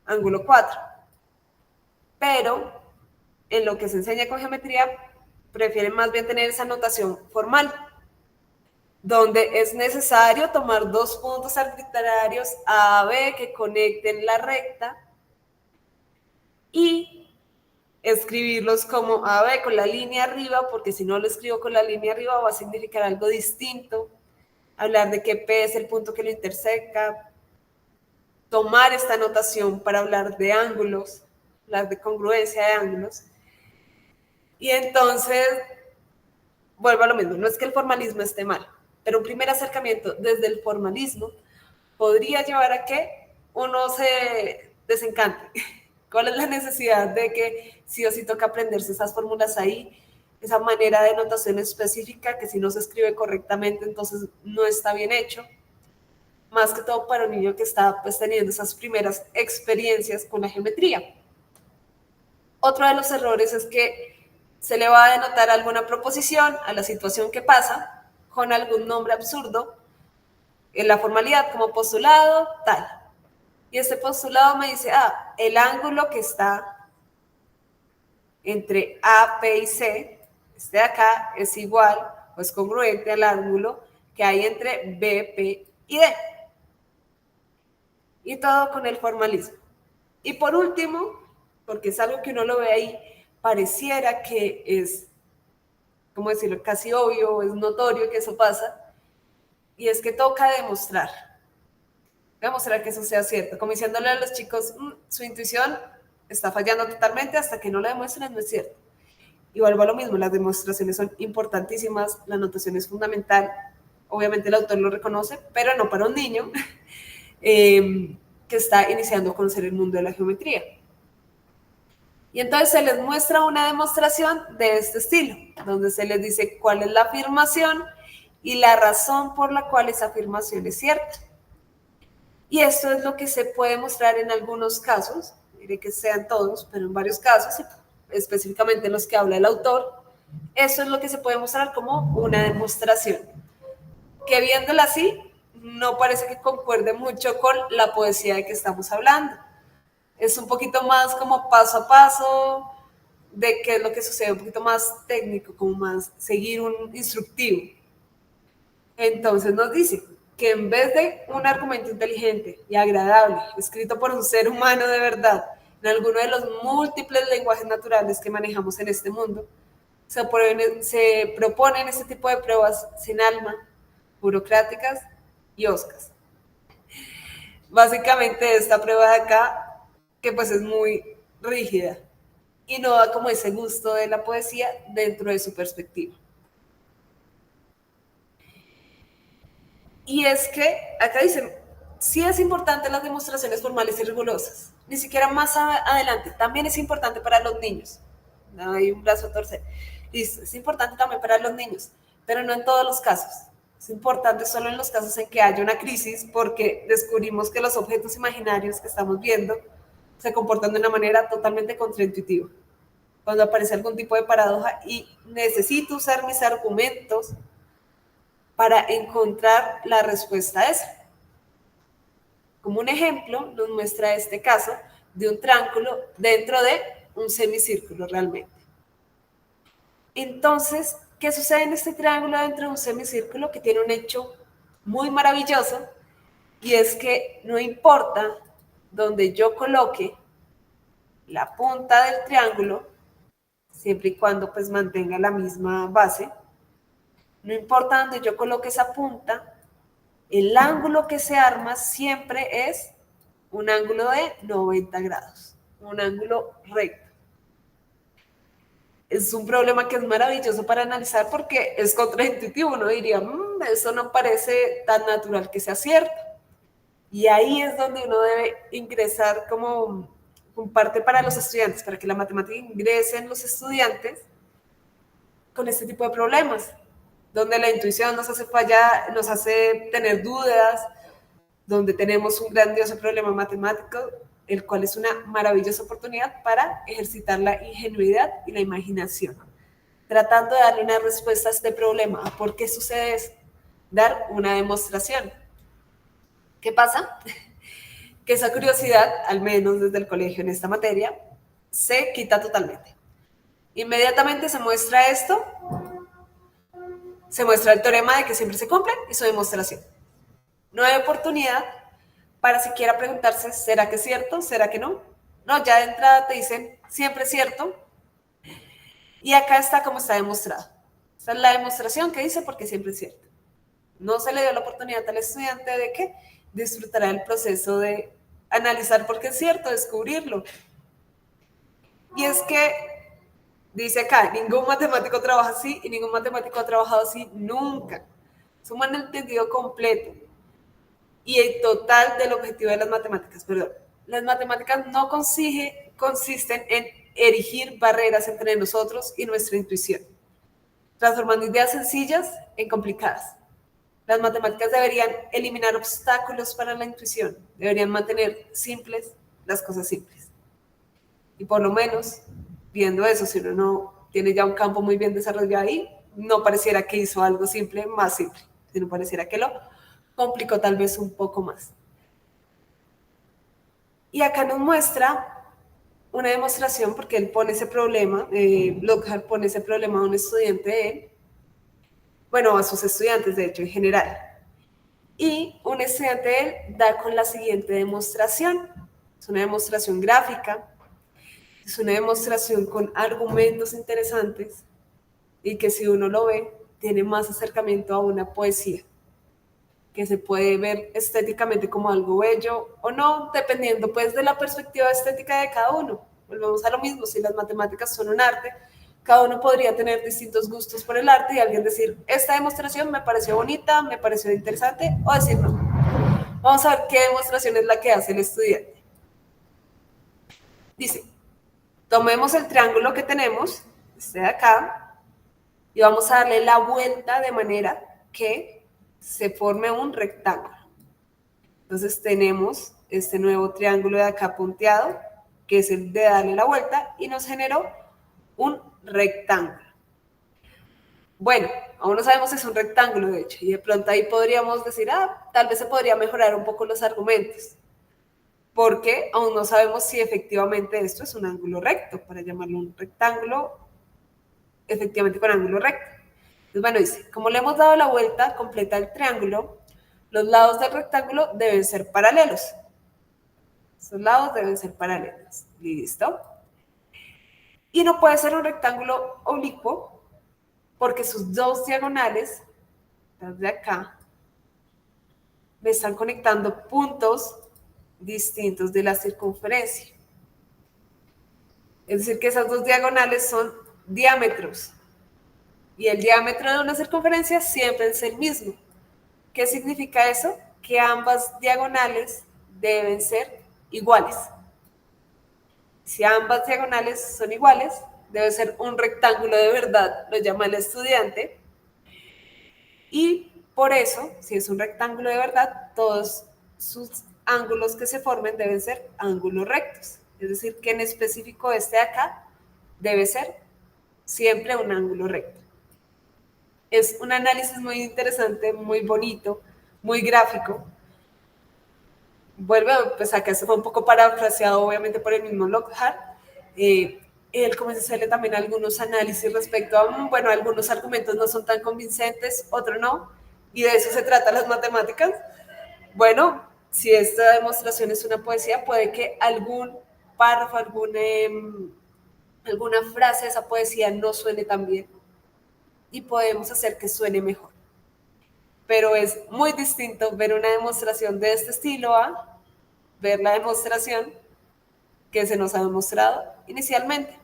ángulo 4. Pero en lo que se enseña con geometría, prefieren más bien tener esa notación formal, donde es necesario tomar dos puntos arbitrarios A, B, que conecten la recta, y escribirlos como AB con la línea arriba, porque si no lo escribo con la línea arriba va a significar algo distinto. Hablar de que P es el punto que lo intersecta. Tomar esta notación para hablar de ángulos, hablar de congruencia de ángulos. Y entonces, vuelvo a lo mismo, no es que el formalismo esté mal, pero un primer acercamiento desde el formalismo podría llevar a que uno se desencante. ¿Cuál es la necesidad de que sí o sí toca aprenderse esas fórmulas ahí? Esa manera de notación específica que si no se escribe correctamente, entonces no está bien hecho. Más que todo para un niño que está pues, teniendo esas primeras experiencias con la geometría. Otro de los errores es que se le va a denotar alguna proposición a la situación que pasa con algún nombre absurdo en la formalidad como postulado, tal. Y este postulado me dice, el ángulo que está entre A, P y C, este de acá, es igual o es congruente al ángulo que hay entre B, P y D. Y todo con el formalismo. Y por último, porque es algo que uno lo ve ahí, pareciera que es, ¿cómo decirlo?, casi obvio, es notorio que eso pasa, y es que toca demostrar que eso sea cierto, como diciéndole a los chicos, su intuición está fallando totalmente, hasta que no la demuestren, no es cierto. Y vuelvo a lo mismo, las demostraciones son importantísimas, la notación es fundamental, obviamente el autor lo reconoce, pero no para un niño que está iniciando a conocer el mundo de la geometría. Y entonces se les muestra una demostración de este estilo, donde se les dice cuál es la afirmación y la razón por la cual esa afirmación es cierta. Y esto es lo que se puede mostrar en algunos casos, diré que sean todos, pero en varios casos, específicamente en los que habla el autor, eso es lo que se puede mostrar como una demostración, que viéndola así, no parece que concuerde mucho con la poesía de que estamos hablando. Es un poquito más como paso a paso de qué es lo que sucede, un poquito más técnico, como más seguir un instructivo. Entonces nos dice que en vez de un argumento inteligente y agradable, escrito por un ser humano de verdad, en alguno de los múltiples lenguajes naturales que manejamos en este mundo, se proponen este tipo de pruebas sin alma, burocráticas y oscas. Básicamente esta prueba de acá, que pues es muy rígida y no da como ese gusto de la poesía dentro de su perspectiva. Y es que acá dicen, sí es importante las demostraciones formales y rigurosas, ni siquiera más adelante, también es importante para los niños. No hay un brazo a torcer. Listo, es importante también para los niños, pero no en todos los casos. Es importante solo en los casos en que haya una crisis, porque descubrimos que los objetos imaginarios que estamos viendo se comportan de una manera totalmente contraintuitiva. Cuando aparece algún tipo de paradoja y necesito usar mis argumentos para encontrar la respuesta a eso. Como un ejemplo, nos muestra este caso de un triángulo dentro de un semicírculo realmente. Entonces, ¿qué sucede en este triángulo dentro de un semicírculo? Que tiene un hecho muy maravilloso, y es que no importa donde yo coloque la punta del triángulo, siempre y cuando pues mantenga la misma base, no importa donde yo coloque esa punta, el ángulo que se arma siempre es un ángulo de 90 grados, un ángulo recto. Es un problema que es maravilloso para analizar porque es contraintuitivo. Uno diría, eso no parece tan natural que sea cierto. Y ahí es donde uno debe ingresar como parte para los estudiantes, para que la matemática ingrese en los estudiantes con este tipo de problemas, donde la intuición nos hace fallar, nos hace tener dudas, donde tenemos un grandioso problema matemático, el cual es una maravillosa oportunidad para ejercitar la ingenuidad y la imaginación, tratando de darle una respuesta a este problema. ¿Por qué sucede eso? Dar una demostración. ¿Qué pasa? Que esa curiosidad, al menos desde el colegio en esta materia, se quita totalmente. Inmediatamente se muestra esto, se muestra el teorema de que siempre se cumple y su demostración. No hay oportunidad para siquiera preguntarse, ¿será que es cierto? ¿Será que no? No, ya de entrada te dicen, siempre es cierto. Y acá está como está demostrado. Esta es la demostración que dice porque siempre es cierto. No se le dio la oportunidad al estudiante de que disfrutará el proceso de analizar por qué es cierto, descubrirlo. Y es que, dice acá, ningún matemático trabaja así y ningún matemático ha trabajado así nunca. Es un malentendido completo y el total del objetivo de las matemáticas. Perdón. Las matemáticas no consisten en erigir barreras entre nosotros y nuestra intuición, transformando ideas sencillas en complicadas. Las matemáticas deberían eliminar obstáculos para la intuición, deberían mantener simples las cosas simples. Y por lo menos, viendo eso, si uno no tiene ya un campo muy bien desarrollado ahí, no pareciera que hizo algo simple más simple, sino pareciera que lo complicó tal vez un poco más. Y acá nos muestra una demostración, porque él pone ese problema, Lockhart pone ese problema a un estudiante de él, bueno, a sus estudiantes, de hecho, en general. Y un estudiante de él da con la siguiente demostración. Es una demostración gráfica, es una demostración con argumentos interesantes y que si uno lo ve, tiene más acercamiento a una poesía, que se puede ver estéticamente como algo bello o no, dependiendo pues de la perspectiva estética de cada uno. Volvemos a lo mismo, si las matemáticas son un arte, cada uno podría tener distintos gustos por el arte y alguien decir, esta demostración me pareció bonita, me pareció interesante, o decir no. Vamos a ver qué demostración es la que hace el estudiante. Dice, tomemos el triángulo que tenemos, este de acá, y vamos a darle la vuelta de manera que se forme un rectángulo. Entonces tenemos este nuevo triángulo de acá punteado, que es el de darle la vuelta, y nos generó un rectángulo. Bueno, aún no sabemos si es un rectángulo, de hecho, y de pronto ahí podríamos decir, tal vez se podría mejorar un poco los argumentos, porque aún no sabemos si efectivamente esto es un ángulo recto, para llamarlo un rectángulo, efectivamente con ángulo recto. Entonces, bueno, dice, como le hemos dado la vuelta completa al triángulo, los lados del rectángulo deben ser paralelos. Esos lados deben ser paralelos. ¿Listo? Y no puede ser un rectángulo oblicuo porque sus dos diagonales, las de acá, me están conectando puntos distintos de la circunferencia. Es decir, que esas dos diagonales son diámetros. Y el diámetro de una circunferencia siempre es el mismo. ¿Qué significa eso? Que ambas diagonales deben ser iguales. Si ambas diagonales son iguales, debe ser un rectángulo de verdad, lo llama el estudiante. Y por eso, si es un rectángulo de verdad, todos sus ángulos que se formen deben ser ángulos rectos. Es decir, que en específico este de acá debe ser siempre un ángulo recto. Es un análisis muy interesante, muy bonito, muy gráfico. Vuelve, pues acá se fue un poco parafraseado obviamente por el mismo Lockhart. Él comienza a hacerle también algunos análisis respecto a, bueno, algunos argumentos no son tan convincentes, otros no, y de eso se trata las matemáticas. Bueno, si esta demostración es una poesía, puede que algún párrafo, alguna frase de esa poesía no suene tan bien y podemos hacer que suene mejor. Pero es muy distinto ver una demostración de este estilo a ver la demostración que se nos ha demostrado inicialmente.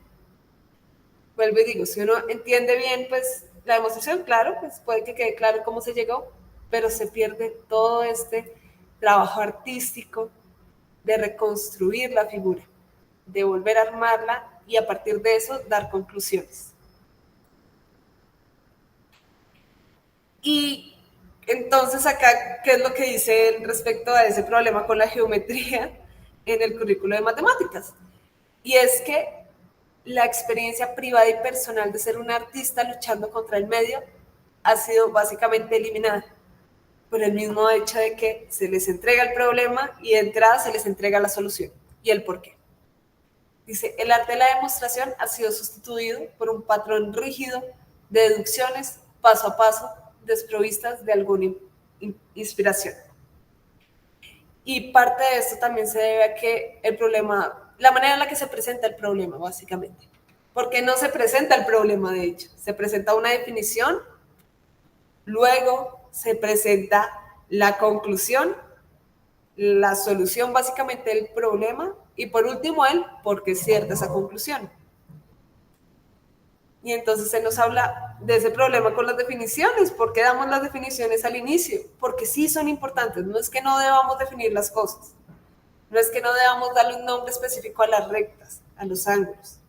Vuelvo y digo, si uno entiende bien, pues la demostración, claro, pues puede que quede claro cómo se llegó, pero se pierde todo este trabajo artístico de reconstruir la figura, de volver a armarla y a partir de eso dar conclusiones. Y entonces acá, ¿qué es lo que dice él respecto a ese problema con la geometría en el currículo de matemáticas? Y es que la experiencia privada y personal de ser un artista luchando contra el medio ha sido básicamente eliminada por el mismo hecho de que se les entrega el problema y de entrada se les entrega la solución y el porqué. Dice, el arte de la demostración ha sido sustituido por un patrón rígido de deducciones paso a paso desprovistas de alguna inspiración. Y parte de esto también se debe a que el problema, la manera en la que se presenta el problema, básicamente. Porque no se presenta el problema, de hecho. Se presenta una definición, luego se presenta la conclusión, la solución básicamente del problema, y por último el por qué es cierta esa conclusión. Y entonces se nos habla de ese problema con las definiciones. ¿Por qué damos las definiciones al inicio? Porque sí son importantes. No es que no debamos definir las cosas. No es que no debamos darle un nombre específico a las rectas, a los ángulos.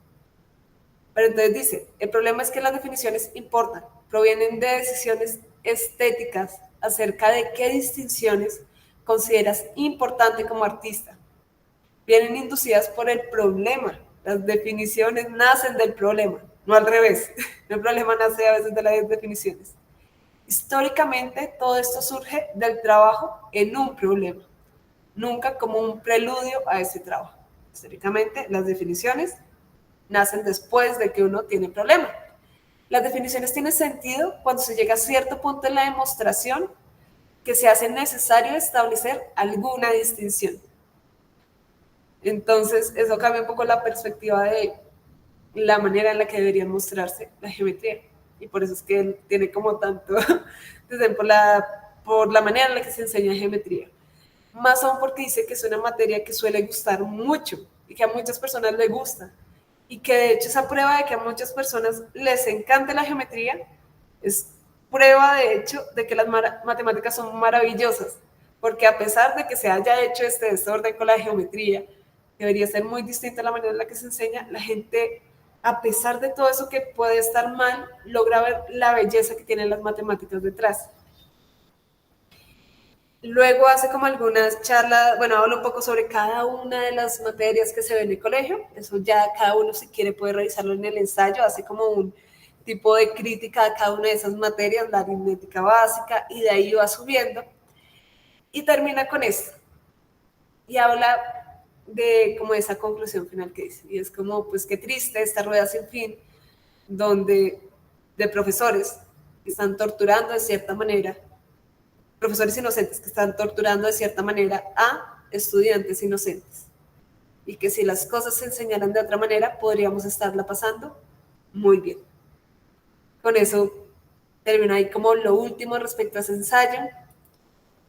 Pero entonces dice, el problema es que las definiciones importan. Provienen de decisiones estéticas acerca de qué distinciones consideras importante como artista. Vienen inducidas por el problema. Las definiciones nacen del problema. No al revés, el problema nace a veces de las definiciones. Históricamente, todo esto surge del trabajo en un problema, nunca como un preludio a ese trabajo. Históricamente, las definiciones nacen después de que uno tiene problema. Las definiciones tienen sentido cuando se llega a cierto punto en la demostración que se hace necesario establecer alguna distinción. Entonces, eso cambia un poco la perspectiva de la manera en la que debería mostrarse la geometría. Y por eso es que él tiene como tanto desde por la manera en la que se enseña geometría. Más aún porque dice que es una materia que suele gustar mucho y que a muchas personas les gusta. Y que de hecho esa prueba de que a muchas personas les encanta la geometría es prueba de hecho de que las matemáticas son maravillosas. Porque a pesar de que se haya hecho este desorden con la geometría, debería ser muy distinta la manera en la que se enseña, la gente, a pesar de todo eso que puede estar mal, logra ver la belleza que tienen las matemáticas detrás. Luego hace como algunas charlas, bueno, habla un poco sobre cada una de las materias que se ve en el colegio. Eso ya cada uno si quiere puede revisarlo en el ensayo. Hace como un tipo de crítica a cada una de esas materias, la aritmética básica, y de ahí va subiendo. Y termina con esto. Y habla de como esa conclusión final que dice. Y es como, pues qué triste esta rueda sin fin, donde de profesores que están torturando de cierta manera, profesores inocentes que están torturando de cierta manera a estudiantes inocentes. Y que si las cosas se enseñaran de otra manera, podríamos estarla pasando muy bien. Con eso termino ahí como lo último respecto a ese ensayo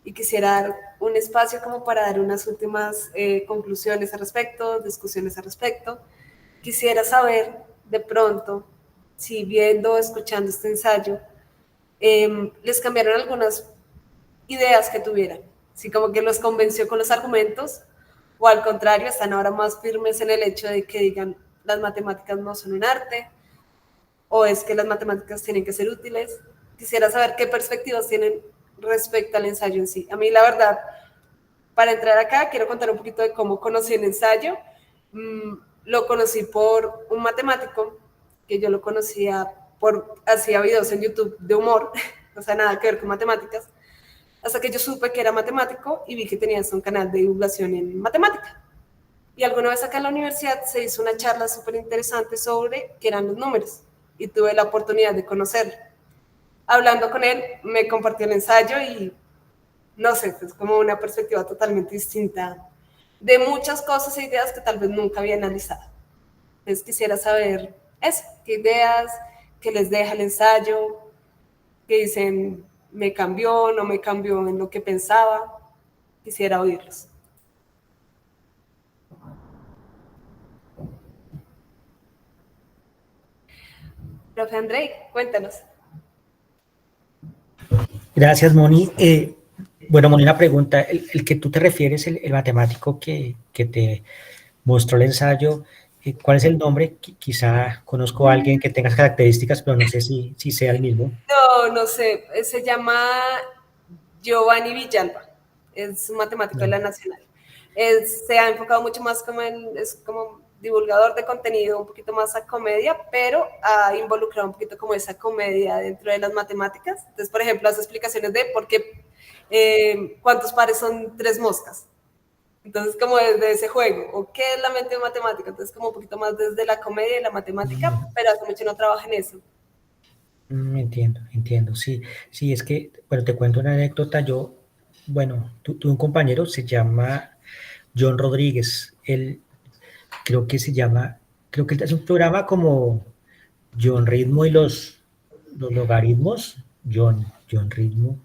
y quisiera dar un espacio como para dar unas últimas conclusiones al respecto, discusiones al respecto. Quisiera saber de pronto si viendo o escuchando este ensayo les cambiaron algunas ideas que tuvieran, si como que los convenció con los argumentos o al contrario están ahora más firmes en el hecho de que digan las matemáticas no son un arte o es que las matemáticas tienen que ser útiles. Quisiera saber qué perspectivas tienen respecto al ensayo en sí. A mí la verdad, para entrar acá quiero contar un poquito de cómo conocí el ensayo. Lo conocí por un matemático que yo lo conocía hacía videos en YouTube de humor, o sea, nada que ver con matemáticas, hasta que yo supe que era matemático y vi que tenías un canal de divulgación en matemática. Y alguna vez acá en la universidad se hizo una charla súper interesante sobre qué eran los números y tuve la oportunidad de conocerlo. Hablando con él, me compartió el ensayo y no sé, es como una perspectiva totalmente distinta de muchas cosas e ideas que tal vez nunca había analizado. Entonces quisiera saber eso, qué ideas, qué les deja el ensayo, qué dicen, me cambió, no me cambió en lo que pensaba. Quisiera oírlos. Profe Andrei, cuéntanos. Gracias, Moni. Bueno, Moni, una pregunta. El que tú te refieres, el matemático que te mostró el ensayo, ¿cuál es el nombre? Quizá conozco a alguien que tenga esas características, pero no sé si sea el mismo. No sé, se llama Giovanni Villalba, es un matemático de la Nacional. Se ha enfocado mucho más es como divulgador de contenido, un poquito más a comedia, pero ha involucrado un poquito como esa comedia dentro de las matemáticas. Entonces, por ejemplo, las explicaciones de por qué, cuántos pares son 3 moscas. Entonces, como desde ese juego, o qué es la mente matemática, entonces como un poquito más desde la comedia y la matemática, pero hace mucho no trabaja en eso. Entiendo, sí, es que, bueno, te cuento una anécdota. Yo, bueno, tuve un compañero, se llama John Rodríguez. Él creo que se llama, creo que es un programa como John Ritmo y los logaritmos. John Ritmo.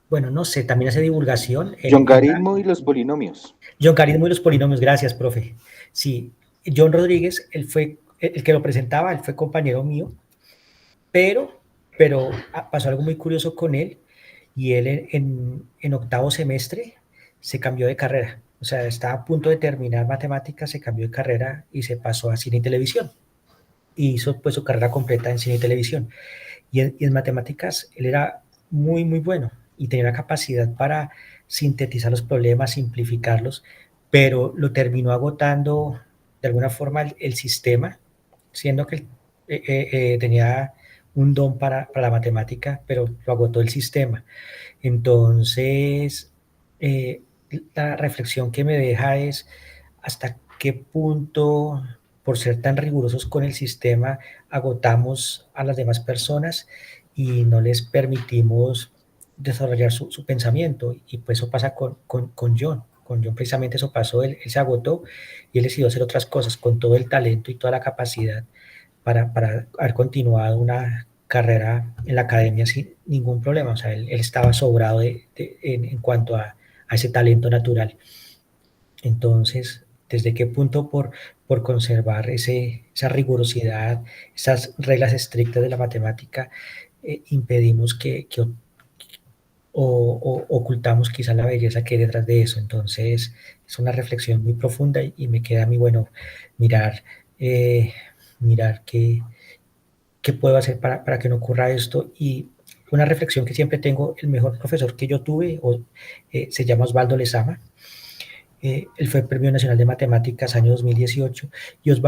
Bueno, no sé, también hace divulgación. Yongaritmo y los polinomios. John Garismo y los polinomios, gracias, profe. Sí, John Rodríguez, él fue el que lo presentaba, él fue compañero mío, pero, pero pasó algo muy curioso con él y él en octavo semestre se cambió de carrera. O sea, estaba a punto de terminar matemáticas, se cambió de carrera y se pasó a cine y televisión. Y hizo pues su carrera completa en cine y televisión. Y en matemáticas él era muy bueno y tenía la capacidad para sintetizar los problemas, simplificarlos, pero lo terminó agotando de alguna forma el sistema, siendo que tenía un don para la matemática, pero lo agotó el sistema. Entonces, la reflexión que me deja es hasta qué punto, por ser tan rigurosos con el sistema, agotamos a las demás personas y no les permitimos desarrollar su pensamiento. Y pues eso pasa con John. Con John precisamente eso pasó, él se agotó y él decidió hacer otras cosas con todo el talento y toda la capacidad para haber continuado una carrera en la academia sin ningún problema. O sea, él estaba sobrado en cuanto a ese talento natural. Entonces, ¿desde qué punto por conservar esa rigurosidad, esas reglas estrictas de la matemática, impedimos o ocultamos quizá la belleza que hay detrás de eso? Entonces, es una reflexión muy profunda y me queda a mí, bueno, mirar, mirar qué puedo hacer para que no ocurra esto. Y una reflexión que siempre tengo, el mejor profesor que yo tuve se llama Osvaldo Lezama. Él fue Premio Nacional de Matemáticas año 2018 y el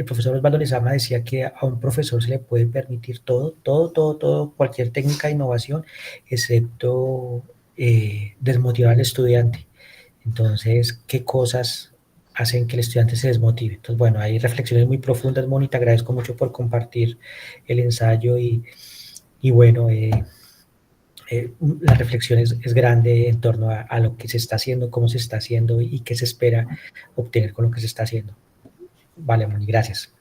profesor Osvaldo Lezama decía que a un profesor se le puede permitir todo, cualquier técnica de innovación, excepto desmotivar al estudiante. Entonces, ¿qué cosas hacen que el estudiante se desmotive? Entonces, bueno, hay reflexiones muy profundas, Moni, te agradezco mucho por compartir el ensayo y bueno, la reflexión es grande en torno a lo que se está haciendo, cómo se está haciendo y qué se espera obtener con lo que se está haciendo. Vale, Moni, gracias.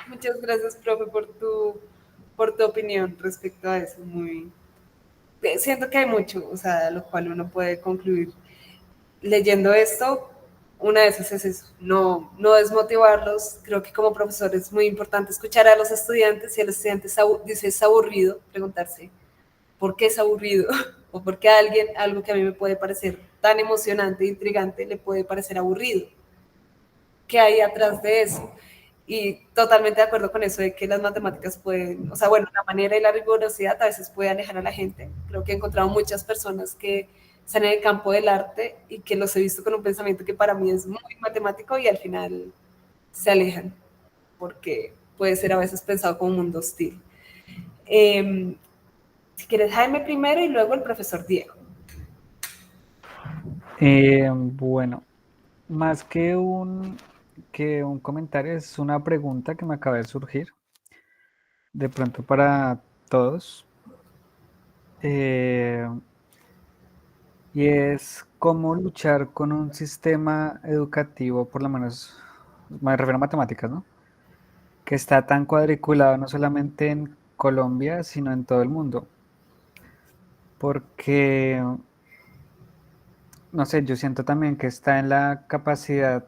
Muchas gracias, profe, por tu opinión respecto a eso. Siento que hay mucho, o sea, lo cual uno puede concluir leyendo esto. Una de esas es eso, no desmotivarlos. Creo que como profesor es muy importante escuchar a los estudiantes. Si el estudiante dice es aburrido, preguntarse por qué es aburrido o por qué a alguien algo que a mí me puede parecer tan emocionante e intrigante le puede parecer aburrido. ¿Qué hay atrás de eso? Y totalmente de acuerdo con eso de que las matemáticas pueden, o sea, bueno, la manera y la rigurosidad a veces puede alejar a la gente. Creo que he encontrado muchas personas que están en el campo del arte y que los he visto con un pensamiento que para mí es muy matemático y al final se alejan porque puede ser a veces pensado como un mundo hostil. Si quieres, Jaime primero y luego el profesor Diego. Bueno, más que un comentario, es una pregunta que me acaba de surgir, de pronto para todos. Y es cómo luchar con un sistema educativo, por lo menos me refiero a matemáticas, ¿no? Que está tan cuadriculado no solamente en Colombia, sino en todo el mundo. Porque, no sé, yo siento también que está en la capacidad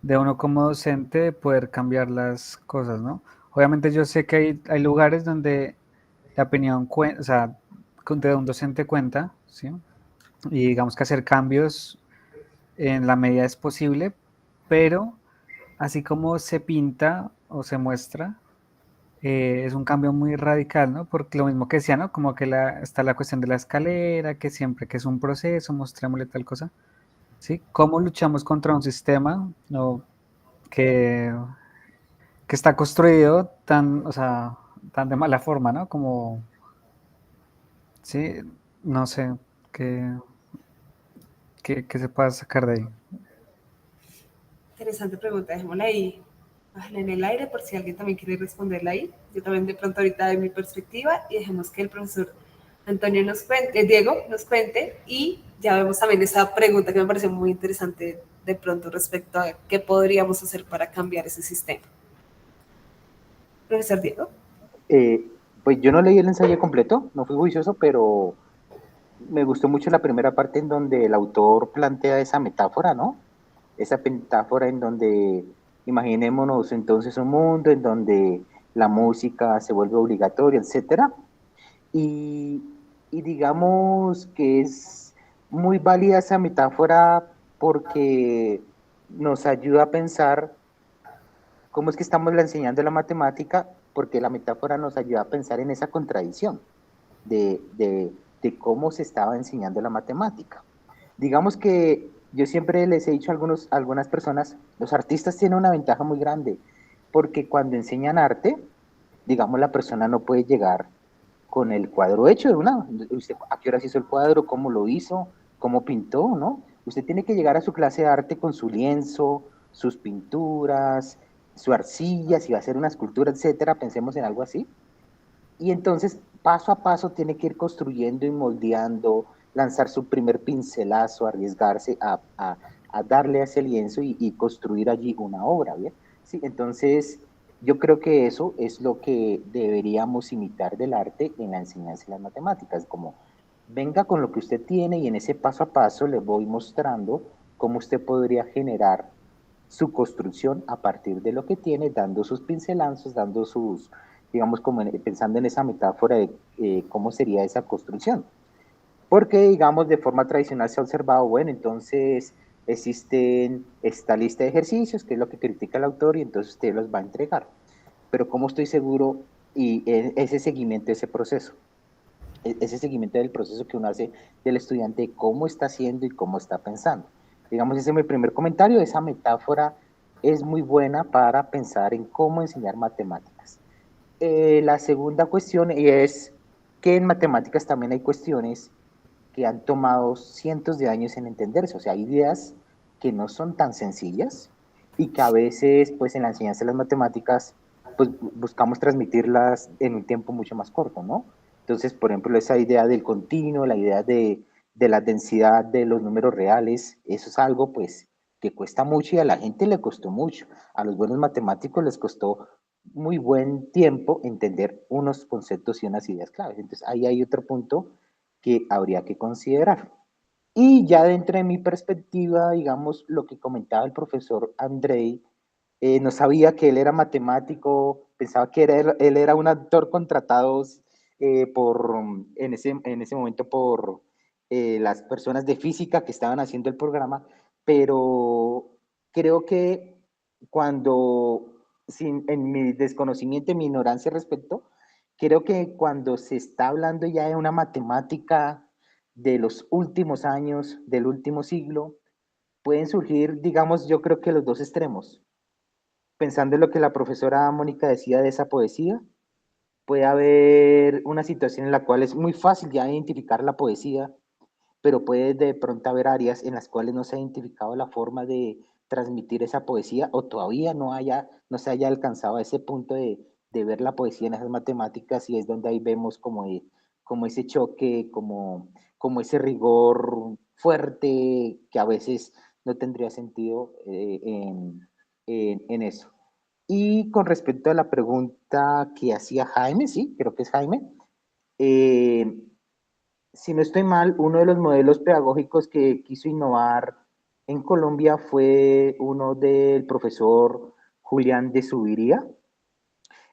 de uno como docente de poder cambiar las cosas, ¿no? Obviamente yo sé que hay lugares donde la opinión, o sea, de un docente cuenta, ¿sí? Y digamos que hacer cambios en la medida es posible, pero así como se pinta o se muestra, es un cambio muy radical, ¿no? Porque lo mismo que decía, ¿no? Como que está la cuestión de la escalera, que siempre que es un proceso, mostrémosle tal cosa, ¿sí? ¿Cómo luchamos contra un sistema, ¿no? que, que está construido tan, o sea, tan de mala forma, ¿no? Como, sí, no sé, que se pueda sacar de ahí. Interesante pregunta, dejémosla ahí en el aire por si alguien también quiere responderla ahí. Yo también de pronto ahorita de mi perspectiva y dejemos que el profesor Antonio nos cuente, Diego nos cuente y ya vemos también esa pregunta que me pareció muy interesante de pronto respecto a qué podríamos hacer para cambiar ese sistema. Profesor Diego. Pues yo no leí el ensayo completo, no fui juicioso, pero me gustó mucho la primera parte en donde el autor plantea esa metáfora, ¿no? Esa metáfora en donde imaginémonos entonces un mundo en donde la música se vuelve obligatoria, etcétera. Y, y digamos que es muy válida esa metáfora porque nos ayuda a pensar cómo es que estamos enseñando la matemática, porque la metáfora nos ayuda a pensar en esa contradicción de cómo se estaba enseñando la matemática. Digamos que yo siempre les he dicho a algunas personas, los artistas tienen una ventaja muy grande, porque cuando enseñan arte, digamos, la persona no puede llegar con el cuadro hecho de una, usted, ¿a qué horas hizo el cuadro? ¿Cómo lo hizo? ¿Cómo pintó? ¿No? Usted tiene que llegar a su clase de arte con su lienzo, sus pinturas, su arcilla, si va a hacer una escultura, etcétera, pensemos en algo así. Y entonces, paso a paso, tiene que ir construyendo y moldeando, lanzar su primer pincelazo, arriesgarse a darle a ese lienzo y construir allí una obra, ¿bien? Sí, entonces, yo creo que eso es lo que deberíamos imitar del arte en la enseñanza de las matemáticas, como venga con lo que usted tiene y en ese paso a paso le voy mostrando cómo usted podría generar su construcción a partir de lo que tiene, dando sus pincelazos, dando sus, digamos, como pensando en esa metáfora de cómo sería esa construcción. Porque, digamos, de forma tradicional se ha observado, bueno, entonces existen esta lista de ejercicios, que es lo que critica el autor, y entonces usted los va a entregar. Pero ¿cómo estoy seguro y ese seguimiento de ese proceso? ese seguimiento del proceso que uno hace del estudiante, cómo está haciendo y cómo está pensando. Digamos, ese es mi primer comentario, esa metáfora es muy buena para pensar en cómo enseñar matemáticas. La segunda cuestión es que en matemáticas también hay cuestiones que han tomado cientos de años en entenderse, o sea, hay ideas que no son tan sencillas y que a veces, pues en la enseñanza de las matemáticas, pues buscamos transmitirlas en un tiempo mucho más corto, ¿no? Entonces, por ejemplo, esa idea del continuo, la idea de la densidad de los números reales, eso es algo, pues, que cuesta mucho y a la gente le costó mucho. A los buenos matemáticos les costó muy buen tiempo entender unos conceptos y unas ideas claves. Entonces, ahí hay otro punto que habría que considerar. Y ya dentro de mi perspectiva, digamos, lo que comentaba el profesor Andrei, no sabía que él era matemático, pensaba que él era un actor contratado en ese momento por las personas de física que estaban haciendo el programa, pero creo que en mi desconocimiento, en mi ignorancia al respecto, creo que cuando se está hablando ya de una matemática de los últimos años, del último siglo, pueden surgir, digamos, yo creo que los dos extremos. Pensando en lo que la profesora Mónica decía de esa poesía, puede haber una situación en la cual es muy fácil ya identificar la poesía, pero puede de pronto haber áreas en las cuales no se ha identificado la forma de transmitir esa poesía o todavía no se haya alcanzado a ese punto de ver la poesía en esas matemáticas y es donde ahí vemos como ese choque, como ese rigor fuerte que a veces no tendría sentido en eso. Y con respecto a la pregunta que hacía Jaime, sí, creo que es Jaime, eh, si no estoy mal, uno de los modelos pedagógicos que quiso innovar en Colombia fue uno del profesor Julián de Subiría.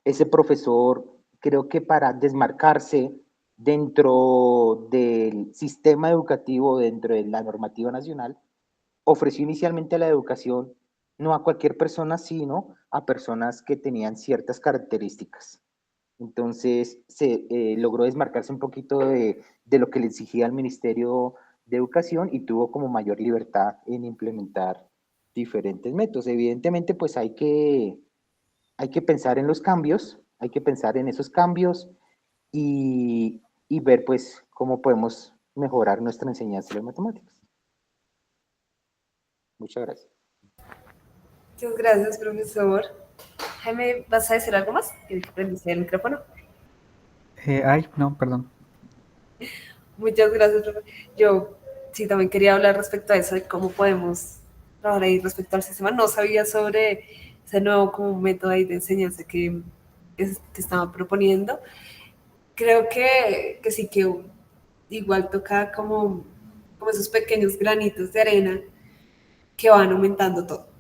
Ese profesor, creo que para desmarcarse dentro del sistema educativo, dentro de la normativa nacional, ofreció inicialmente la educación no a cualquier persona, sino a personas que tenían ciertas características. Entonces se logró desmarcarse un poquito de lo que le exigía el Ministerio de Educación y tuvo como mayor libertad en implementar diferentes métodos. Evidentemente, pues hay que pensar en los cambios, hay que pensar en esos cambios y ver pues cómo podemos mejorar nuestra enseñanza de las matemáticas. Muchas gracias. Muchas gracias, profesor. Jaime, ¿vas a decir algo más? Que prendiste el micrófono. No, perdón. Muchas gracias, profe. Yo sí también quería hablar respecto a eso, de cómo podemos trabajar ahí respecto al sistema. No sabía sobre ese nuevo como método ahí de enseñanza que estaba proponiendo. Creo que sí que igual toca como esos pequeños granitos de arena que van aumentando todo.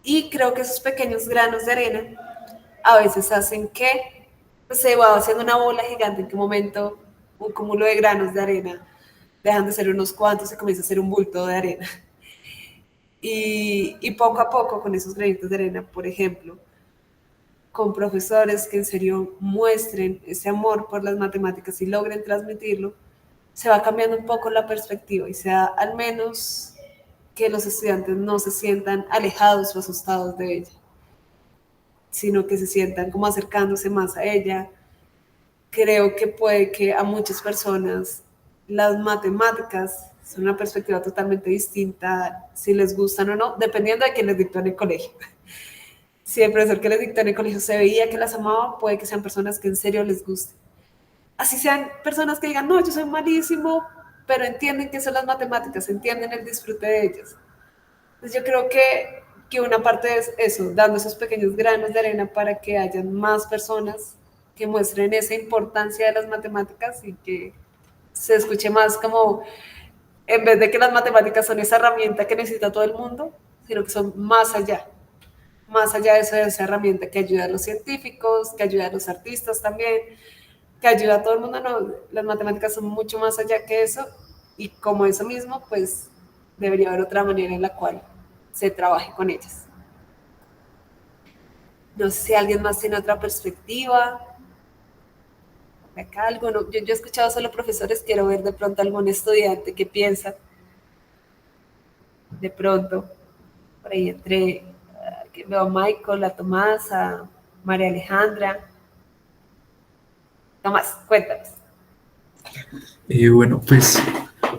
Y creo que esos pequeños granos de arena a veces hacen que pues, se va haciendo una bola gigante, en qué momento un cúmulo de granos de arena dejan de ser unos cuantos, se comienza a hacer un bulto de arena. Y poco a poco con esos granitos de arena, por ejemplo, con profesores que en serio muestren ese amor por las matemáticas y logren transmitirlo, se va cambiando un poco la perspectiva y sea al menos que los estudiantes no se sientan alejados o asustados de ella, sino que se sientan como acercándose más a ella. Creo que puede que a muchas personas las matemáticas son una perspectiva totalmente distinta, si les gustan o no, dependiendo de quién les dictó en el colegio. Si el profesor que les dictó en el colegio se veía que las amaba, puede que sean personas que en serio les gusten. Así sean personas que digan, no, yo soy malísimo, pero entienden que son las matemáticas, entienden el disfrute de ellas. Entonces yo creo que una parte es eso, dando esos pequeños granos de arena para que hayan más personas que muestren esa importancia de las matemáticas y que se escuche más como, en vez de que las matemáticas son esa herramienta que necesita todo el mundo, sino que son más allá de eso, de esa herramienta que ayuda a los científicos, que ayuda a los artistas también, que ayuda a todo el mundo. No, las matemáticas son mucho más allá que eso y como eso mismo, pues debería haber otra manera en la cual se trabaje con ellas. No sé si alguien más tiene otra perspectiva. Acá alguno, yo he escuchado solo profesores, quiero ver de pronto algún estudiante que piensa, de pronto, por ahí entre, que veo a Michael, a Tomás, a María Alejandra. Tomás, cuéntanos. Bueno, pues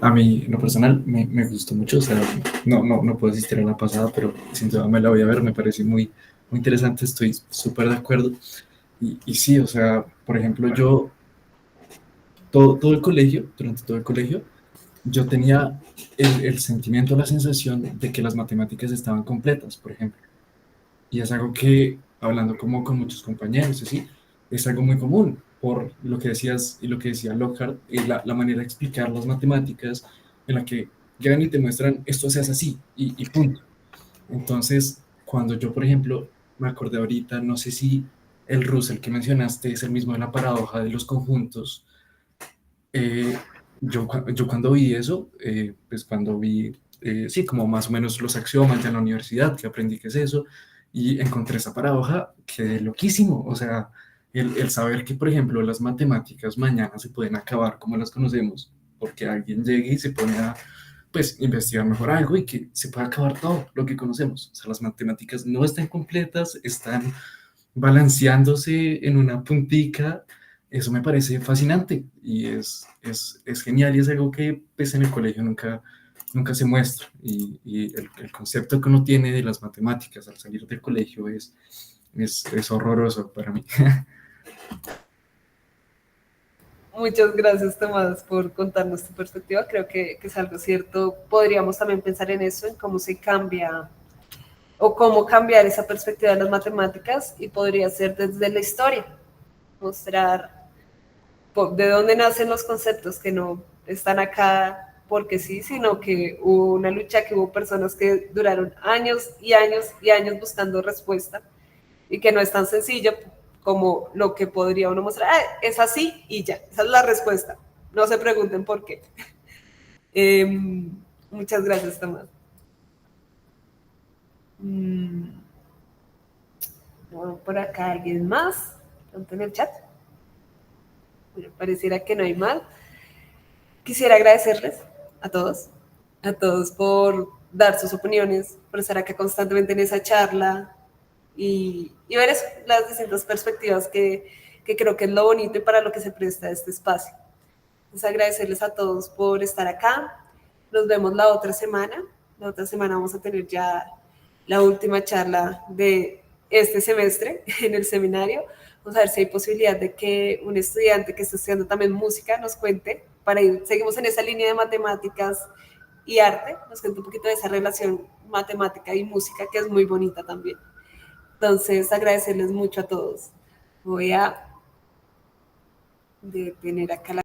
a mí, en lo personal, me gustó mucho. O sea, no puedo asistir a la pasada, pero sin duda me la voy a ver. Me parece muy interesante. Estoy súper de acuerdo. Y sí, o sea, por ejemplo, yo, todo el colegio, durante todo el colegio, yo tenía el sentimiento, la sensación de que las matemáticas estaban completas, por ejemplo. Y es algo que, hablando como con muchos compañeros, así, es algo muy común por lo que decías y lo que decía Lockhart, la manera de explicar las matemáticas en la que llegan y te muestran esto se hace así y punto. Entonces, cuando yo, por ejemplo, me acordé ahorita, no sé si el Russell que mencionaste es el mismo de la paradoja de los conjuntos. eh, yo cuando vi eso, pues cuando vi, sí, como más o menos los axiomas ya en la universidad, que aprendí qué es eso, y encontré esa paradoja, quedé loquísimo. O sea, el saber que, por ejemplo, las matemáticas mañana se pueden acabar como las conocemos, porque alguien llegue y se pone a, pues, investigar mejor algo y que se puede acabar todo lo que conocemos. O sea, las matemáticas no están completas, están balanceándose en una puntica. Eso me parece fascinante y es genial y es algo que pues, en el colegio nunca se muestra. Y el concepto que uno tiene de las matemáticas al salir del colegio es horroroso para mí. Muchas gracias, Tomás, por contarnos tu perspectiva. Creo que es algo cierto. Podríamos también pensar en eso, en cómo se cambia o cómo cambiar esa perspectiva de las matemáticas y podría ser desde la historia, mostrar de dónde nacen los conceptos que no están acá porque sí, sino que hubo una lucha, que hubo personas que duraron años y años y años buscando respuesta y que no es tan sencillo como lo que podría uno mostrar. Ah, es así y ya, esa es la respuesta. No se pregunten por qué. Eh, muchas gracias, Tomás. No, por acá alguien más, pronto en el chat. Bueno, pareciera que no hay más. Quisiera agradecerles a todos por dar sus opiniones, por estar acá constantemente en esa charla y ver eso, las distintas perspectivas que creo que es lo bonito y para lo que se presta este espacio. Entonces agradecerles a todos por estar acá. Nos vemos la otra semana. La otra semana vamos a tener ya la última charla de este semestre en el seminario. Vamos a ver si hay posibilidad de que un estudiante que está estudiando también música nos cuente, para ir, seguimos en esa línea de matemáticas y arte, nos cuente un poquito de esa relación matemática y música que es muy bonita también. Entonces, agradecerles mucho a todos. Voy a detener acá la